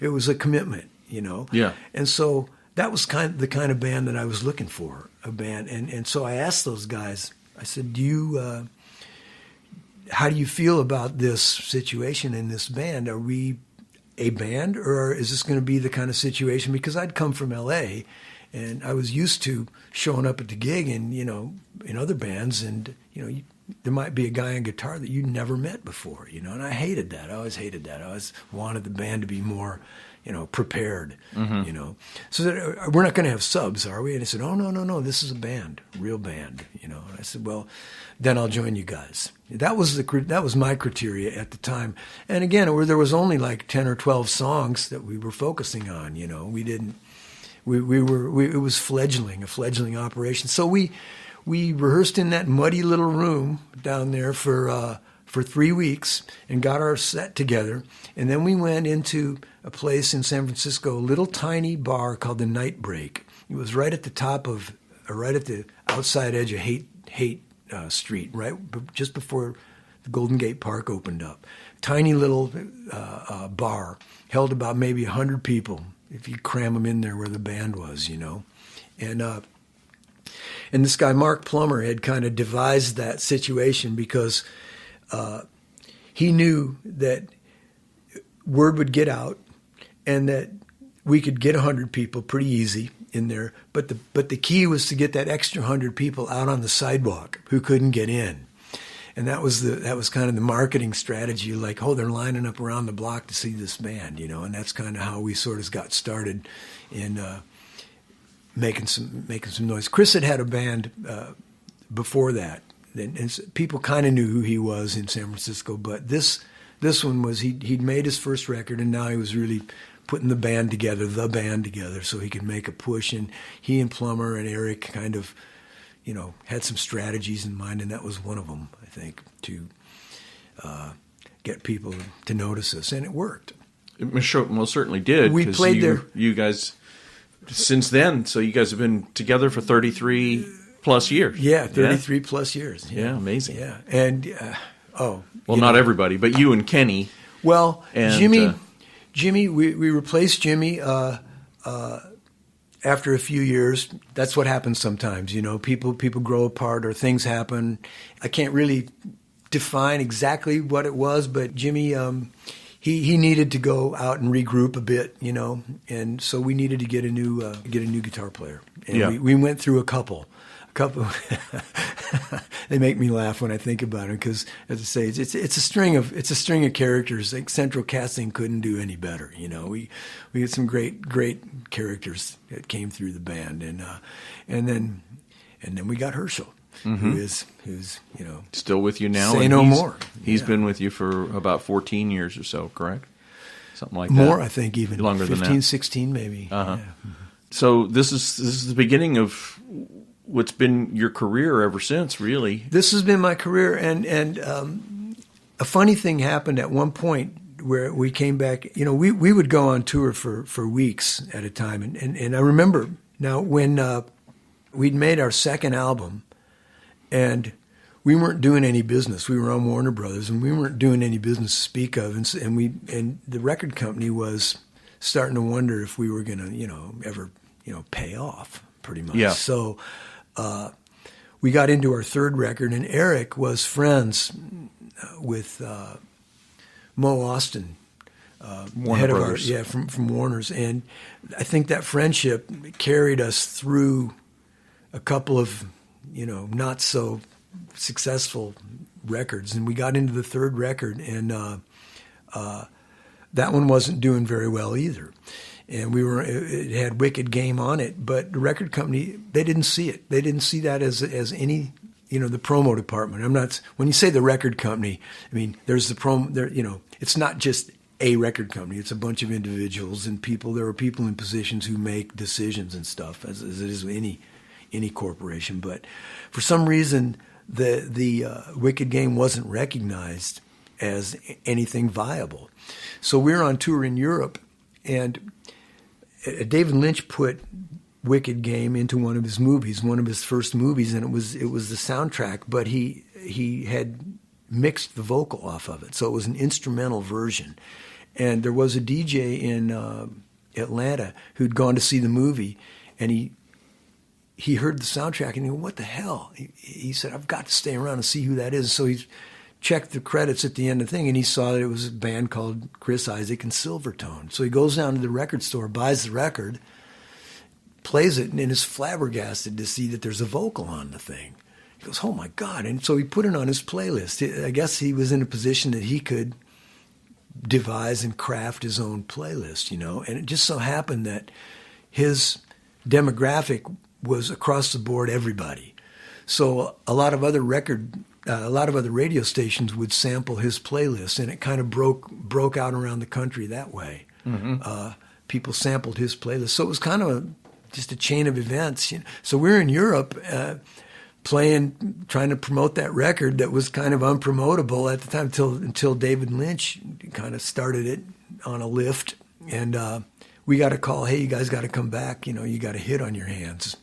It was a commitment, Yeah. And so that was the kind of band that I was looking for, a band. And so I asked those guys, I said, how do you feel about this situation in this band? Are we a band, or is this going to be the kind of situation? Because I'd come from L.A., And I was used to showing up at the gig and, in other bands, and, there might be a guy on guitar that you never met before, and I hated that. I always hated that. I always wanted the band to be more, prepared, So that we're not going to have subs, are we? And I said, oh, no, this is a band, real band, And I said, well, then I'll join you guys. That was my criteria at the time. And again, there was only like 10 or 12 songs that we were focusing on, We didn't. It was a fledgling operation. So we rehearsed in that muddy little room down there for 3 weeks and got our set together. And then we went into a place in San Francisco, a little tiny bar called the Night Break. It was right at the outside edge of Haight Street, right just before the Golden Gate Park opened up. Tiny little bar, held about maybe 100 people, if you cram them in there where the band was, And this guy, Mark Plummer, had kind of devised that situation because he knew that word would get out and that we could get 100 people pretty easy in there. But the key was to get that extra 100 people out on the sidewalk who couldn't get in. And that was kind of the marketing strategy, like, oh, they're lining up around the block to see this band, and that's kind of how we sort of got started in making some noise. Chris had a band before that, and people kind of knew who he was in San Francisco, but this one was he'd made his first record, and now he was really putting the band together so he could make a push. And he and Plummer and Eric kind of had some strategies in mind, and that was one of them, I think, to get people to notice us, and it worked. It most certainly did. We played there. You guys, since then, so you guys have been together for 33 plus years. Yeah, 33 plus years. Yeah, amazing. Yeah, and not everybody, but you and Kenny. Well, and, Jimmy, we replaced Jimmy. After a few years, that's what happens sometimes. People grow apart or things happen. I can't really define exactly what it was, but Jimmy, he needed to go out and regroup a bit, and so we needed to get a new guitar player. And we went through a couple. They make me laugh when I think about it because, as I say, it's a string of characters. Like Central Casting couldn't do any better. We had some great characters that came through the band, and then we got Herschel, who's still with you now. Say no more. He's been with you for about 14 years or so, correct? Something like more, that. I think, even longer 15, than that. 16 maybe. Uh-huh. Yeah. So this is the beginning of what's been your career ever since, really. This has been my career, and a funny thing happened at one point where we came back. We would go on tour for weeks at a time, and I remember now when we'd made our second album, and we weren't doing any business. We were on Warner Brothers, and we weren't doing any business to speak of, and the record company was starting to wonder if we were going to ever pay off, pretty much. Yeah. So we got into our third record, and Eric was friends with Mo Austin, head of our, from Warner's, and I think that friendship carried us through a couple of not so successful records, and we got into the third record, and that one wasn't doing very well either. And it had Wicked Game on it, but the record company, they didn't see it. They didn't see that as any, the promo department. When you say the record company, I mean, there's the promo, there, it's not just a record company. It's a bunch of individuals and people. There are people in positions who make decisions and stuff, as it is with any corporation. But for some reason, the Wicked Game wasn't recognized as anything viable. So we were on tour in Europe, and David Lynch put Wicked Game into one of his movies, one of his first movies, and it was the soundtrack, but he had mixed the vocal off of it, so it was an instrumental version. And there was a DJ in Atlanta who'd gone to see the movie, and he heard the soundtrack, and he went, "What the hell?" He said, "I've got to stay around and see who that is." So he checked the credits at the end of the thing, and he saw that it was a band called Chris Isaak and Silvertone. So he goes down to the record store, buys the record, plays it and is flabbergasted to see that there's a vocal on the thing. He goes, "Oh my God!" And so he put it on his playlist. I guess he was in a position that he could devise and craft his own playlist, And it just so happened that his demographic was across the board everybody. So a lot of other radio stations would sample his playlist, and it kind of broke out around the country that way. People sampled his playlist, so it was kind of just a chain of events. So we're in Europe trying to promote that record that was kind of unpromotable at the time until David Lynch kind of started it on a lift, and we got a call, "Hey, you guys got to come back. You got a hit on your hands."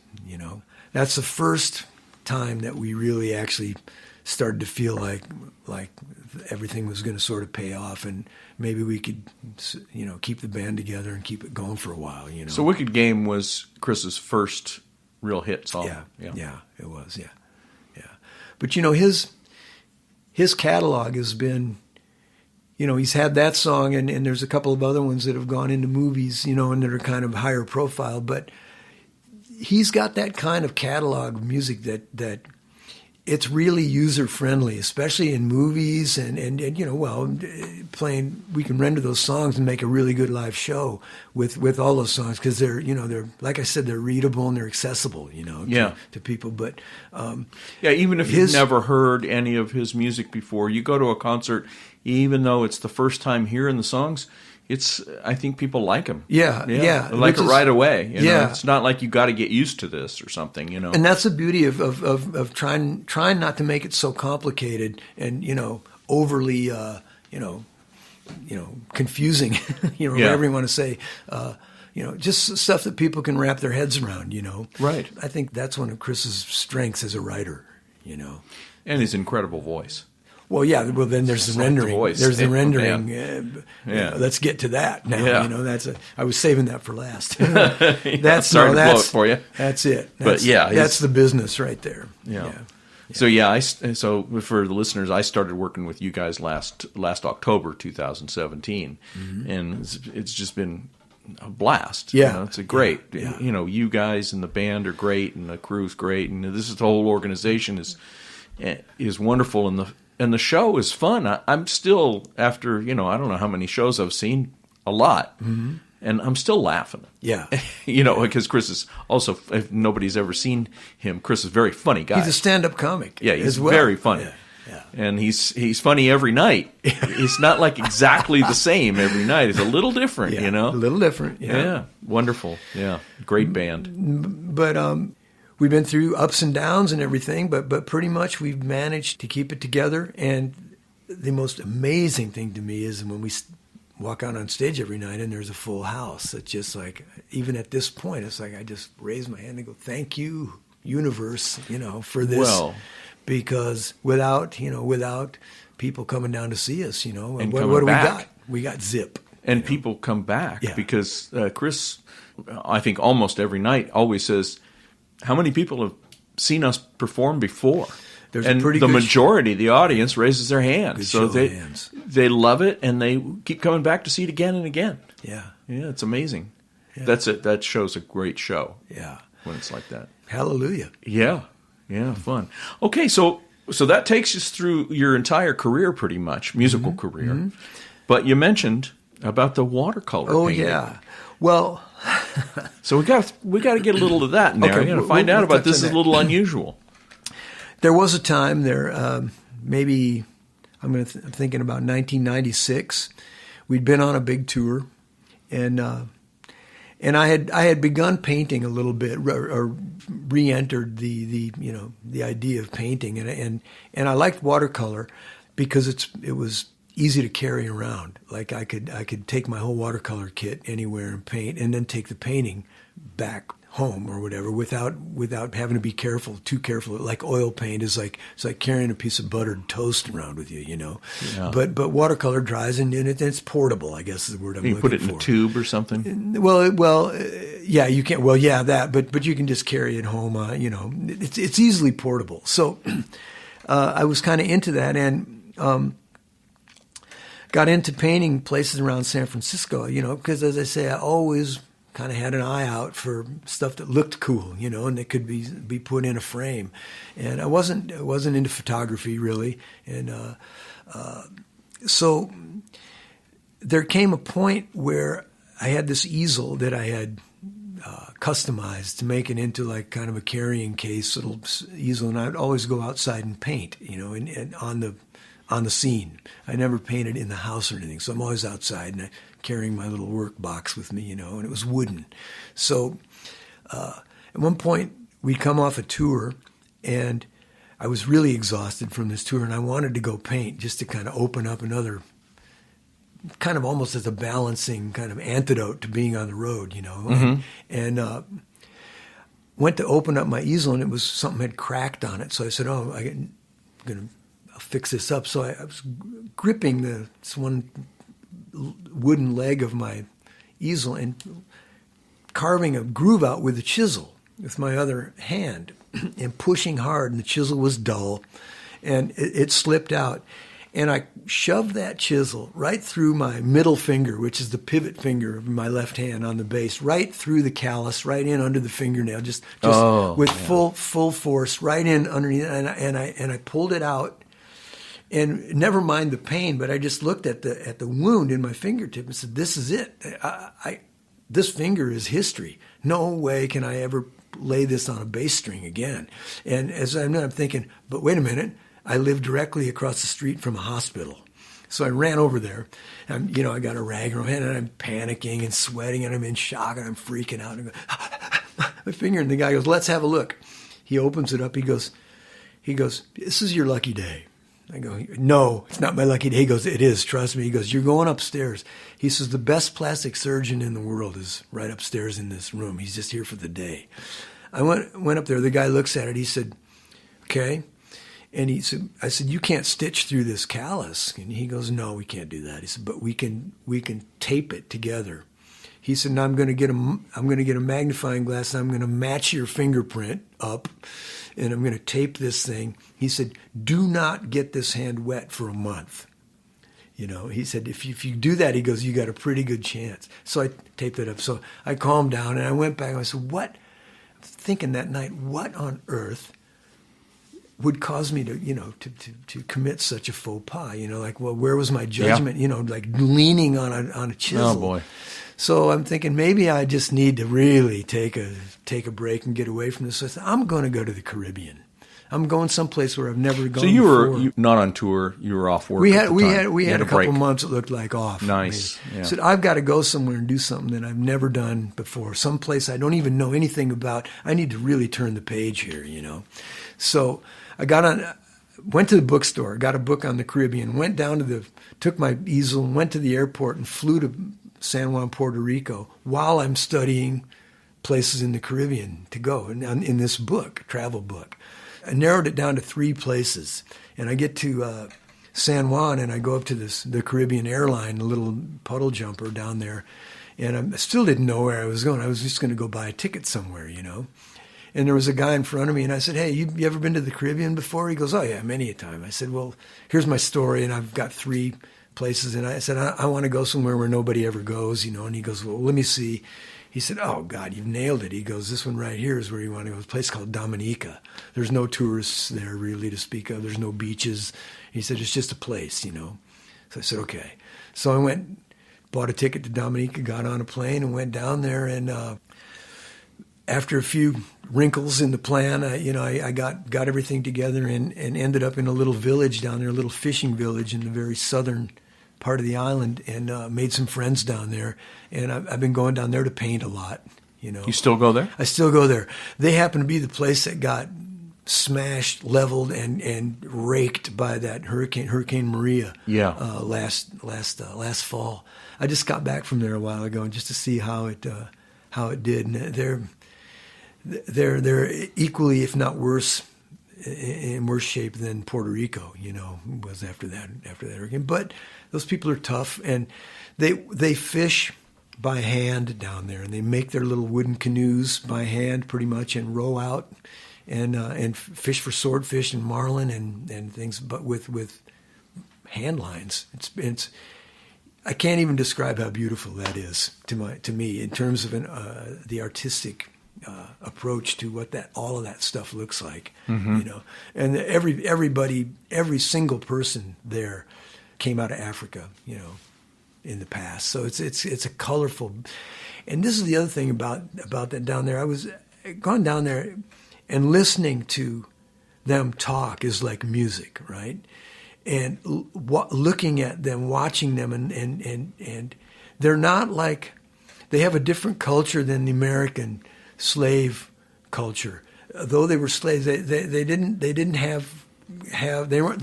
That's the first time that we really actually started to feel like everything was going to sort of pay off, and maybe we could, keep the band together and keep it going for a while. So "Wicked Game" was Chris's first real hit song. Yeah, it was. Yeah. But his catalog has been, he's had that song, and there's a couple of other ones that have gone into movies, and that are kind of higher profile, but he's got that kind of catalog of music that it's really user friendly, especially in movies and playing. We can render those songs and make a really good live show with all those songs because they're like I said, they're readable and they're accessible, to people. But even if you've never heard any of his music before, you go to a concert, even though it's the first time hearing the songs. I think people like him. Yeah. They like it right away. It's not like you got to get used to this or something. And that's the beauty of trying not to make it so complicated and overly confusing. Whatever you want to say. Just stuff that people can wrap their heads around. Right. I think that's one of Chris's strengths as a writer. And his incredible voice. Well, yeah. Well, then there's the rendering. There's the rendering. Let's get to that now. Yeah. I was saving that for last. That's sorry to blow it for you. That's it. That's the business right there. Yeah. So for the listeners, I started working with you guys last October 2017, and it's just been a blast. Yeah, it's a great. Yeah. You guys and the band are great, and the crew's great, and the whole organization is wonderful, and the show is fun. I'm still, after, I don't know how many shows I've seen, a lot, and I'm still laughing. Yeah. Because Chris is also, if nobody's ever seen him, Chris is a very funny guy. He's a stand-up comic. Yeah, he's very funny. Yeah. And he's funny every night. It's not like exactly the same every night. It's a little different, A little different, Yeah, wonderful. Yeah, great band. But we've been through ups and downs and everything, but pretty much we've managed to keep it together. And the most amazing thing to me is when we walk out on stage every night and there's a full house. It's just like, even at this point, it's like I just raise my hand and go, "Thank you, universe, for this." Well, because without people coming down to see us, and what do we got? We got zip. And people come back because Chris, I think almost every night, always says, "How many people have seen us perform before?" And the majority of the audience raises their hands. So they love it, and they keep coming back to see it again and again. Yeah. Yeah, it's amazing. Yeah. That's it. That show's a great show. Yeah. When it's like that. Hallelujah. Yeah. Yeah, fun. Okay, so that takes us through your entire career pretty much, musical career. Mm-hmm. But you mentioned about the watercolor painting. Yeah. Well, so we got to get a little of that in there. Okay, We're going to find out about this. Is a little unusual. There was a time there, maybe I'm thinking about 1996. We'd been on a big tour, and I had begun painting a little bit, or re-entered the idea of painting, and I liked watercolor because it was easy to carry around. Like I could take my whole watercolor kit anywhere and paint, and then take the painting back home or whatever without having to be too careful. Like oil paint is it's like carrying a piece of buttered toast around with you, Yeah. But watercolor dries and it's portable, I guess is the word I'm looking for. You put it in a tube or something? Well, yeah, you can't. Well, yeah, that. But you can just carry it home. It's easily portable. So I was kind of into that and got into painting places around San Francisco. Because as I say, I always kind of had an eye out for stuff that looked cool, and that could be put in a frame. And I wasn't into photography really, and so there came a point where I had this easel that I had customized to make it into like kind of a carrying case little easel, and I'd always go outside and paint, and on the scene. I never painted in the house or anything, so I'm always outside and carrying my little work box with me, and it was wooden. So at one point we'd come off a tour, and I was really exhausted from this tour, and I wanted to go paint just to kind of open up another, kind of almost as a balancing kind of antidote to being on the road, Mm-hmm. and went to open up my easel, and it was something had cracked on it. So I said, "Oh, I'm gonna fix this up." So I was gripping this one wooden leg of my easel and carving a groove out with a chisel with my other hand and pushing hard, and the chisel was dull, and it slipped out. And I shoved that chisel right through my middle finger, which is the pivot finger of my left hand on the base, right through the callus, right in under the fingernail, just with full force, right in underneath. And I pulled it out, and never mind the pain, but I just looked at the wound in my fingertip and said, "This is it. This finger is history. No way can I ever lay this on a bass string again." And as I'm thinking, but wait a minute. I live directly across the street from a hospital. So I ran over there, and, I got a rag in my hand, and I'm panicking and sweating, and I'm in shock, and I'm freaking out. And I go, my finger, and the guy goes, "Let's have a look." He opens it up. He goes, "This is your lucky day." I go, "No, it's not my lucky day." He goes, "It is, trust me." He goes, "You're going upstairs." He says, "The best plastic surgeon in the world is right upstairs in this room. He's just here for the day." I went up there. The guy looks at it. He said, "Okay." And I said, "You can't stitch through this callus." And he goes, "No, we can't do that." He said, "But we can tape it together." He said, "Now I'm going to get a magnifying glass, and I'm going to match your fingerprint up, and I'm going to tape this thing." He said, "Do not get this hand wet for a month." He said, if you do that, he goes, "You got a pretty good chance." So I taped it up. So I calmed down, and I went back, and I said, thinking that night, what on earth would cause me to commit such a faux pas, where was my judgment, like leaning on a chisel. Oh boy. So I'm thinking maybe I just need to really take a break and get away from this. So I said, I'm going to go to the Caribbean. I'm going someplace where I've never gone. So you were not on tour, you were off work. We had a couple months that looked like off. Nice. Yeah. I said, I've got to go somewhere and do something that I've never done before, someplace I don't even know anything about. I need to really turn the page here, So I went to the bookstore, got a book on the Caribbean, went down took my easel and went to the airport and flew to San Juan, Puerto Rico, while I'm studying places in the Caribbean to go in this book, travel book. I narrowed it down to 3 places, and I get to San Juan, and I go up to the Caribbean airline, the little puddle jumper down there, and I still didn't know where I was going. I was just going to go buy a ticket somewhere, And there was a guy in front of me, and I said, "Hey, you ever been to the Caribbean before?" He goes, "Oh, yeah, many a time." I said, "Well, here's my story, and I've got 3 places." And I said, I want to go somewhere where nobody ever goes, And he goes, "Well, let me see." He said, "Oh, God, you've nailed it." He goes, "This one right here is where you want to go. It's a place called Dominica. There's no tourists there really to speak of. There's no beaches." He said, "It's just a place, So I said, "Okay." So I went, bought a ticket to Dominica, got on a plane, and went down there, and after a few wrinkles in the plan, I got everything together and ended up in a little village down there, a little fishing village in the very southern part of the island, and made some friends down there. And I've been going down there to paint a lot. You still go there? I still go there. They happen to be the place that got smashed, leveled, and raked by that Hurricane Maria. Yeah. Last fall. I just got back from there a while ago, and just to see how it did. And they're equally, if not worse, in worse shape than Puerto Rico, was after that hurricane. But those people are tough, and they fish by hand down there, and they make their little wooden canoes by hand, pretty much, and row out and fish for swordfish and marlin and things, but with hand lines. I can't even describe how beautiful that is to me in terms of the artistic approach to what all of that stuff looks like, you know. And every single person there came out of Africa, you know, in the past. So it's a colorful. And this is the other thing about that down there. I was gone down there, and listening to them talk is like music, right? And looking at them, watching them, and they're not like, they have a different culture than the American slave culture. Though they were slaves, they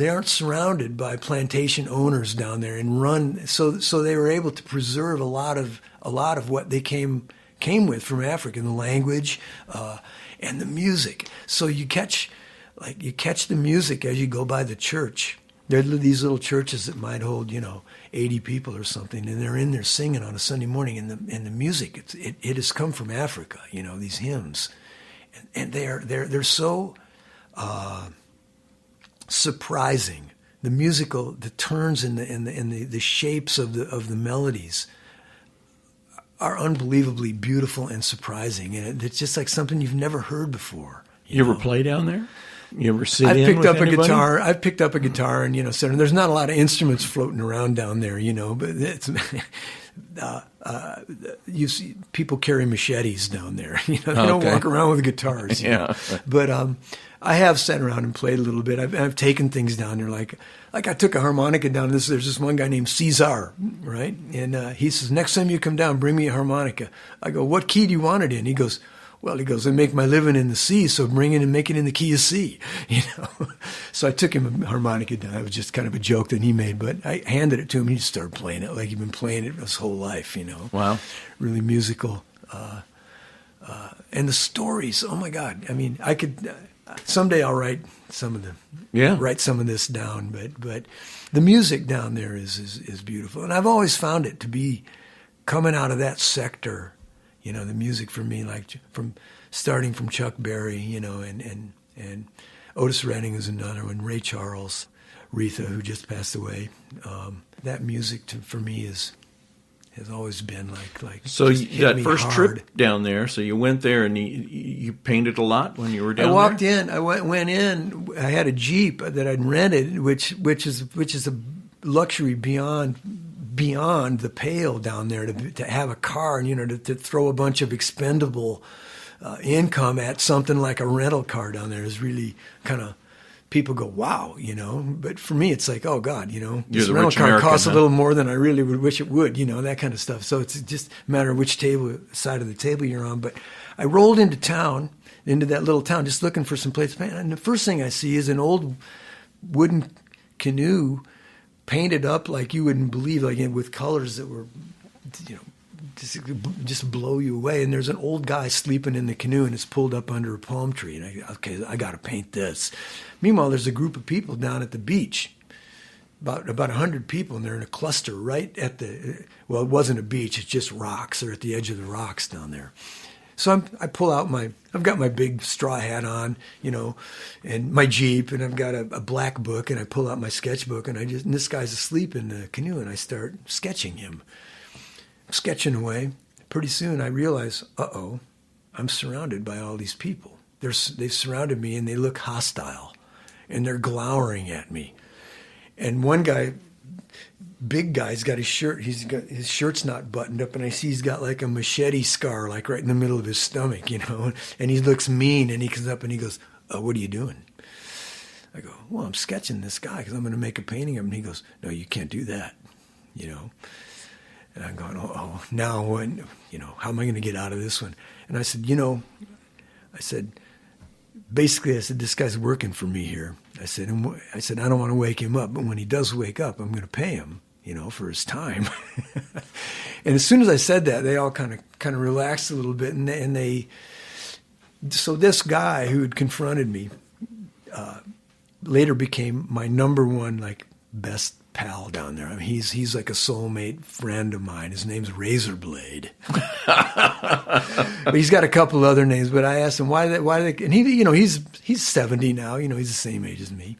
aren't surrounded by plantation owners down there and run. So they were able to preserve a lot of what they came with from Africa, the language and the music. So you catch the music as you go by the church. There are these little churches that might hold, you know, 80 people or something, and they're in there singing on a Sunday morning, and the music it has come from Africa, you know, these hymns, and they're so surprising. The turns and the shapes of the melodies are unbelievably beautiful and surprising, and it's just like something you've never heard before. You ever play down there? You ever sit I've in picked with up anybody? a guitar. I've picked up a guitar, and you know, so there's not a lot of instruments floating around down there, you know. But it's you see people carry machetes down there. You know, they don't walk around with guitars. You know? But I have sat around and played a little bit. I've taken things down there, like I took a harmonica down. There's this one guy named Cesar, right? And he says, next time you come down, bring me a harmonica. I go, what key do you want it in? He goes, I make my living in the C, so bring it and make it in the key of C, you know. So I took him a harmonica down. It was just kind of a joke that he made, but I handed it to him. He just started playing it like he'd been playing it his whole life, you know. Wow. Really musical. And the stories, oh my God. I mean, I could, someday I'll write some of this down, but the music down there is beautiful. And I've always found it to be coming out of that sector. You know, the music for me, like starting from Chuck Berry, you know, and Otis Redding is another one, Ray Charles, Retha, who just passed away. That music for me has always been like. So that first trip down there, so you went there and you painted a lot when you were down there? I walked in. I went in. I had a Jeep that I'd rented, which is a luxury beyond the pale down there to have a car and, you know, to throw a bunch of expendable income at something like a rental car down there is really kind of, people go, wow, you know. But for me, it's like, oh God, you know, this rental car costs a little more than I really would wish it would, you know, that kind of stuff. So it's just a matter of which side of the table you're on. But I rolled into that little town, just looking for some place to paint. And the first thing I see is an old wooden canoe painted up like you wouldn't believe, like with colors that were, you know, just blow you away. And there's an old guy sleeping in the canoe, and it's pulled up under a palm tree. And I got to paint this. Meanwhile, there's a group of people down at the beach, about 100 people, and they're in a cluster right at it wasn't a beach, it's just rocks. They're at the edge of the rocks down there. So I pull out I've got my big straw hat on, you know, and my Jeep, and I've got a black book, and I pull out my sketchbook, and this guy's asleep in the canoe, and I start sketching him. I'm sketching away. Pretty soon I realize, I'm surrounded by all these people. They've surrounded me, and they look hostile, and they're glowering at me. And one guy, big guy's got his shirt. His shirt's not buttoned up, and I see he's got like a machete scar, like right in the middle of his stomach, you know. And he looks mean, and he comes up and he goes, "What are you doing?" I go, "Well, I'm sketching this guy because I'm going to make a painting of him." And he goes, "No, you can't do that," you know. And I'm going, now when, you know, how am I going to get out of this one? And I said, basically, this guy's working for me here. I said, I don't want to wake him up, but when he does wake up, I'm going to pay him, you know, for his time. And as soon as I said that, they all kind of relaxed a little bit, so this guy who had confronted me later became my number one, like, best pal down there. I mean, he's like a soulmate friend of mine. His name's Razorblade. But he's got a couple other names. But I asked him why they, and he, you know, he's 70 now. You know, he's the same age as me.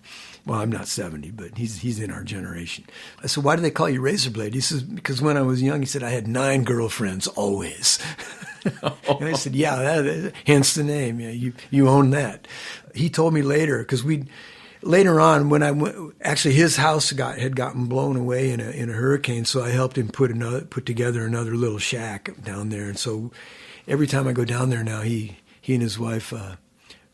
Well, I'm not 70, but he's in our generation. I said, why do they call you Razorblade? He says, because when I was young, he said, I had 9 girlfriends always. And I said, yeah, hence the name. Yeah, you own that. He told me later, because later on when I went, actually his house had gotten blown away in a hurricane, so I helped him put together another little shack down there. And so every time I go down there now, he and his wife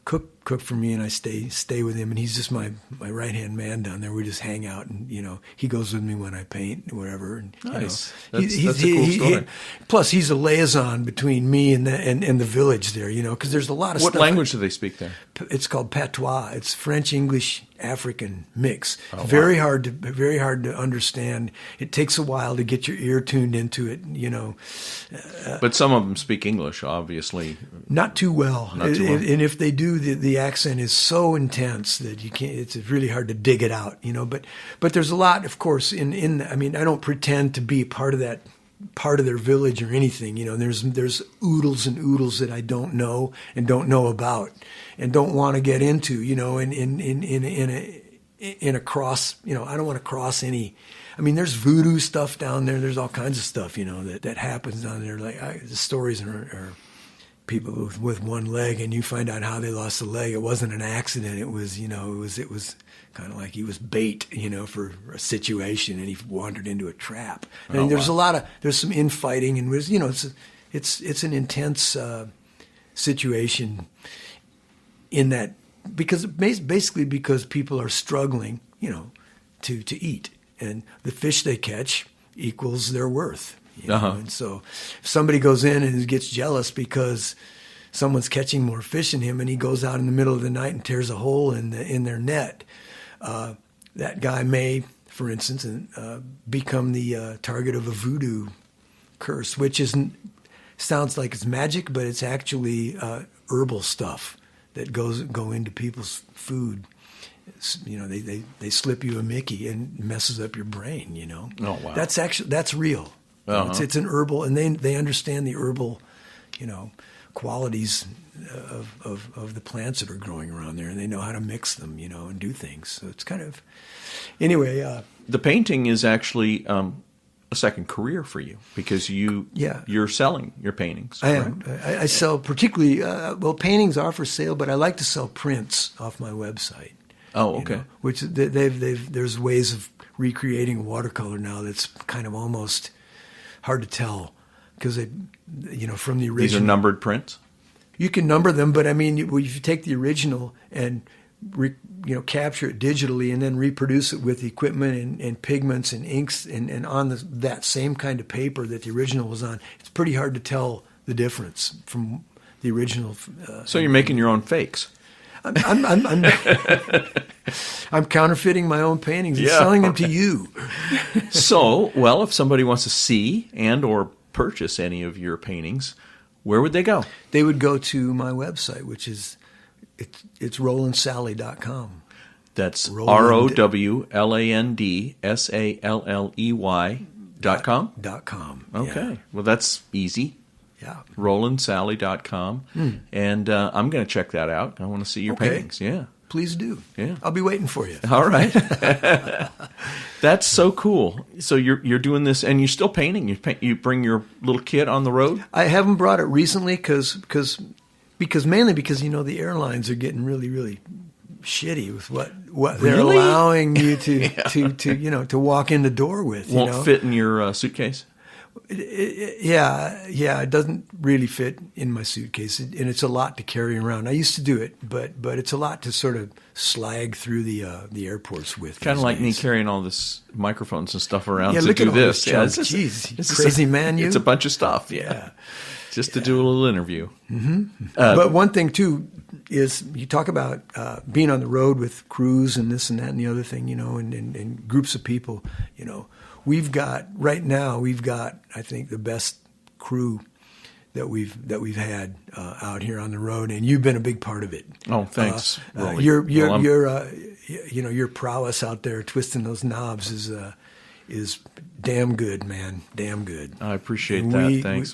cook for me, and I stay with him, and he's just my right hand man down there. We just hang out, and he goes with me when I paint, whatever. And, nice. That's a cool story. Plus, he's a liaison between me and the village there. Because there's a lot of What stuff. language do they speak there? It's called patois. It's French, English, African mix. Oh, very hard to understand. It takes a while to get your ear tuned into it. But some of them speak English, obviously. Not too well. Not too well. And if they do, the accent is so intense that you can't. It's really hard to dig it out. But there's a lot, of course. I don't pretend to be part of their village or anything. There's oodles and oodles that I don't know and don't know about and don't want to get into. In a cross. I don't want to cross any. There's voodoo stuff down there. There's all kinds of stuff. That happens down there. Like the stories are people with one leg, and you find out how they lost the leg. It wasn't an accident. It was it was kind of like he was bait, for a situation, and he wandered into a trap. There's some infighting, and it's an intense situation in that basically because people are struggling, to eat, and the fish they catch equals their worth. And so if somebody goes in and gets jealous because someone's catching more fish than him, and he goes out in the middle of the night and tears a hole in their net, that guy may, for instance, become the target of a voodoo curse, which sounds like it's magic, but it's actually herbal stuff that go into people's food. They slip you a Mickey and messes up your brain. Oh wow! That's real. It's an herbal, and they understand the herbal, qualities of the plants that are growing around there, and they know how to mix them, and do things. So it's kind of, anyway. The painting is actually a second career for you because you're selling your paintings. I am. I sell particularly. Paintings are for sale, but I like to sell prints off my website. Oh, okay. Which there's ways of recreating a watercolor now that's kind of almost hard to tell because from the original. These are numbered prints? You can number them, but if you take the original and capture it digitally and then reproduce it with equipment and pigments and inks and on that same kind of paper that the original was on, it's pretty hard to tell the difference from the original. So you're making your own fakes. I'm counterfeiting my own paintings and selling them to you. So, if somebody wants to see and or purchase any of your paintings, where would they go? They would go to my website, which is it's RolandSalley.com. That's ROWLANDSALLEY.com? .com. Okay. Yeah. Well, that's easy. Yeah. RolandSalley.com. And I'm going to check that out. I want to see your paintings. Yeah. Please do. Yeah. I'll be waiting for you. All right. That's so cool. So you're doing this, and you're still painting. You bring your little kit on the road? I haven't brought it recently because mainly because the airlines are getting really, really shitty with what they're allowing you to walk in the door with. Won't fit in your suitcase? It doesn't really fit in my suitcase, and it's a lot to carry around. I used to do it, but it's a lot to sort of slag through the airports with. Kind of like me carrying all this microphones and stuff around to look do at all this. Jeez, crazy man, you. It's a bunch of stuff. Yeah. Just to do a little interview. Mm-hmm. But one thing too is you talk about being on the road with crews and this and that and the other thing, and groups of people, We've got I think the best crew that we've had out here on the road, and you've been a big part of it. Oh, thanks. Your prowess out there twisting those knobs is damn good, man. Damn good. I appreciate that. Thanks.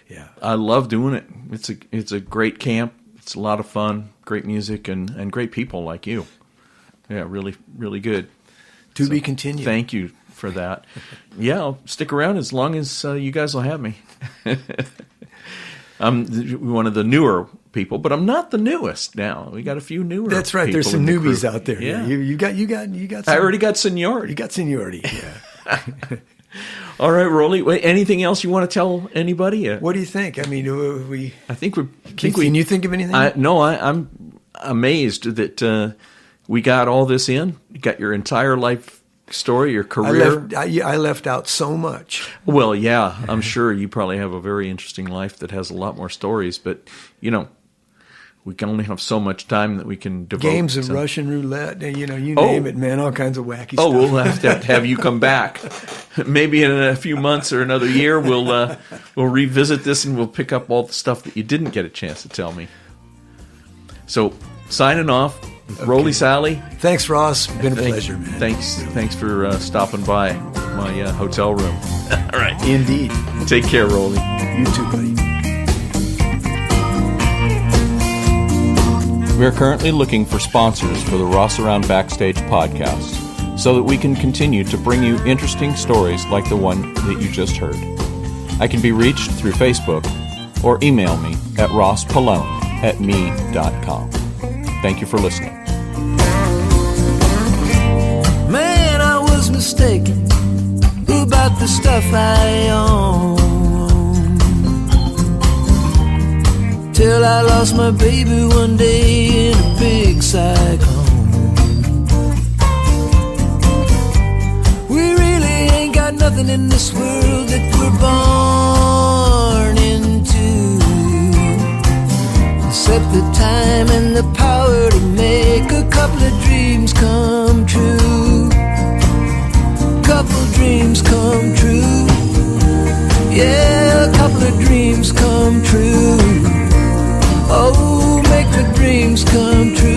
Yeah. I love doing it. It's a great camp. It's a lot of fun, great music, and great people like you. Yeah, really, really good. To be continued. Thank you for that. Yeah, I'll stick around as long as you guys will have me. I'm one of the newer people, but I'm not the newest now. We got a few newer. That's right. There's some newbies out there. Yeah. You got. Some, I already got seniority. You got seniority. Yeah. All right, Roly. Wait, anything else you want to tell anybody? What do you think? I mean, we. Can you think of anything? I'm amazed that we got all this in. You got your entire life story, your career. I left out so much. Well, yeah, I'm sure you probably have a very interesting life that has a lot more stories, but we can only have so much time that we can devote. Games of Russian roulette, you name it, man, all kinds of wacky stuff. We'll have to have you come back. Maybe in a few months or another year, we'll revisit this and we'll pick up all the stuff that you didn't get a chance to tell me. So, signing off, Roly Salley. Thanks, Ross. Been a pleasure, man. Thanks for stopping by my hotel room. All right. Indeed. Take care, Roly. You too, buddy. We are currently looking for sponsors for the Rossaround Backstage podcast so that we can continue to bring you interesting stories like the one that you just heard. I can be reached through Facebook or email me at rosspallone@me.com. Thank you for listening. Man, I was mistaken about the stuff I own, till I lost my baby one day in a big cyclone. We really ain't got nothing in this world that we're born into, except the time and the power to make a couple of dreams come true. Couple dreams come true. Yeah, a couple of dreams come true. Oh, make the dreams come true.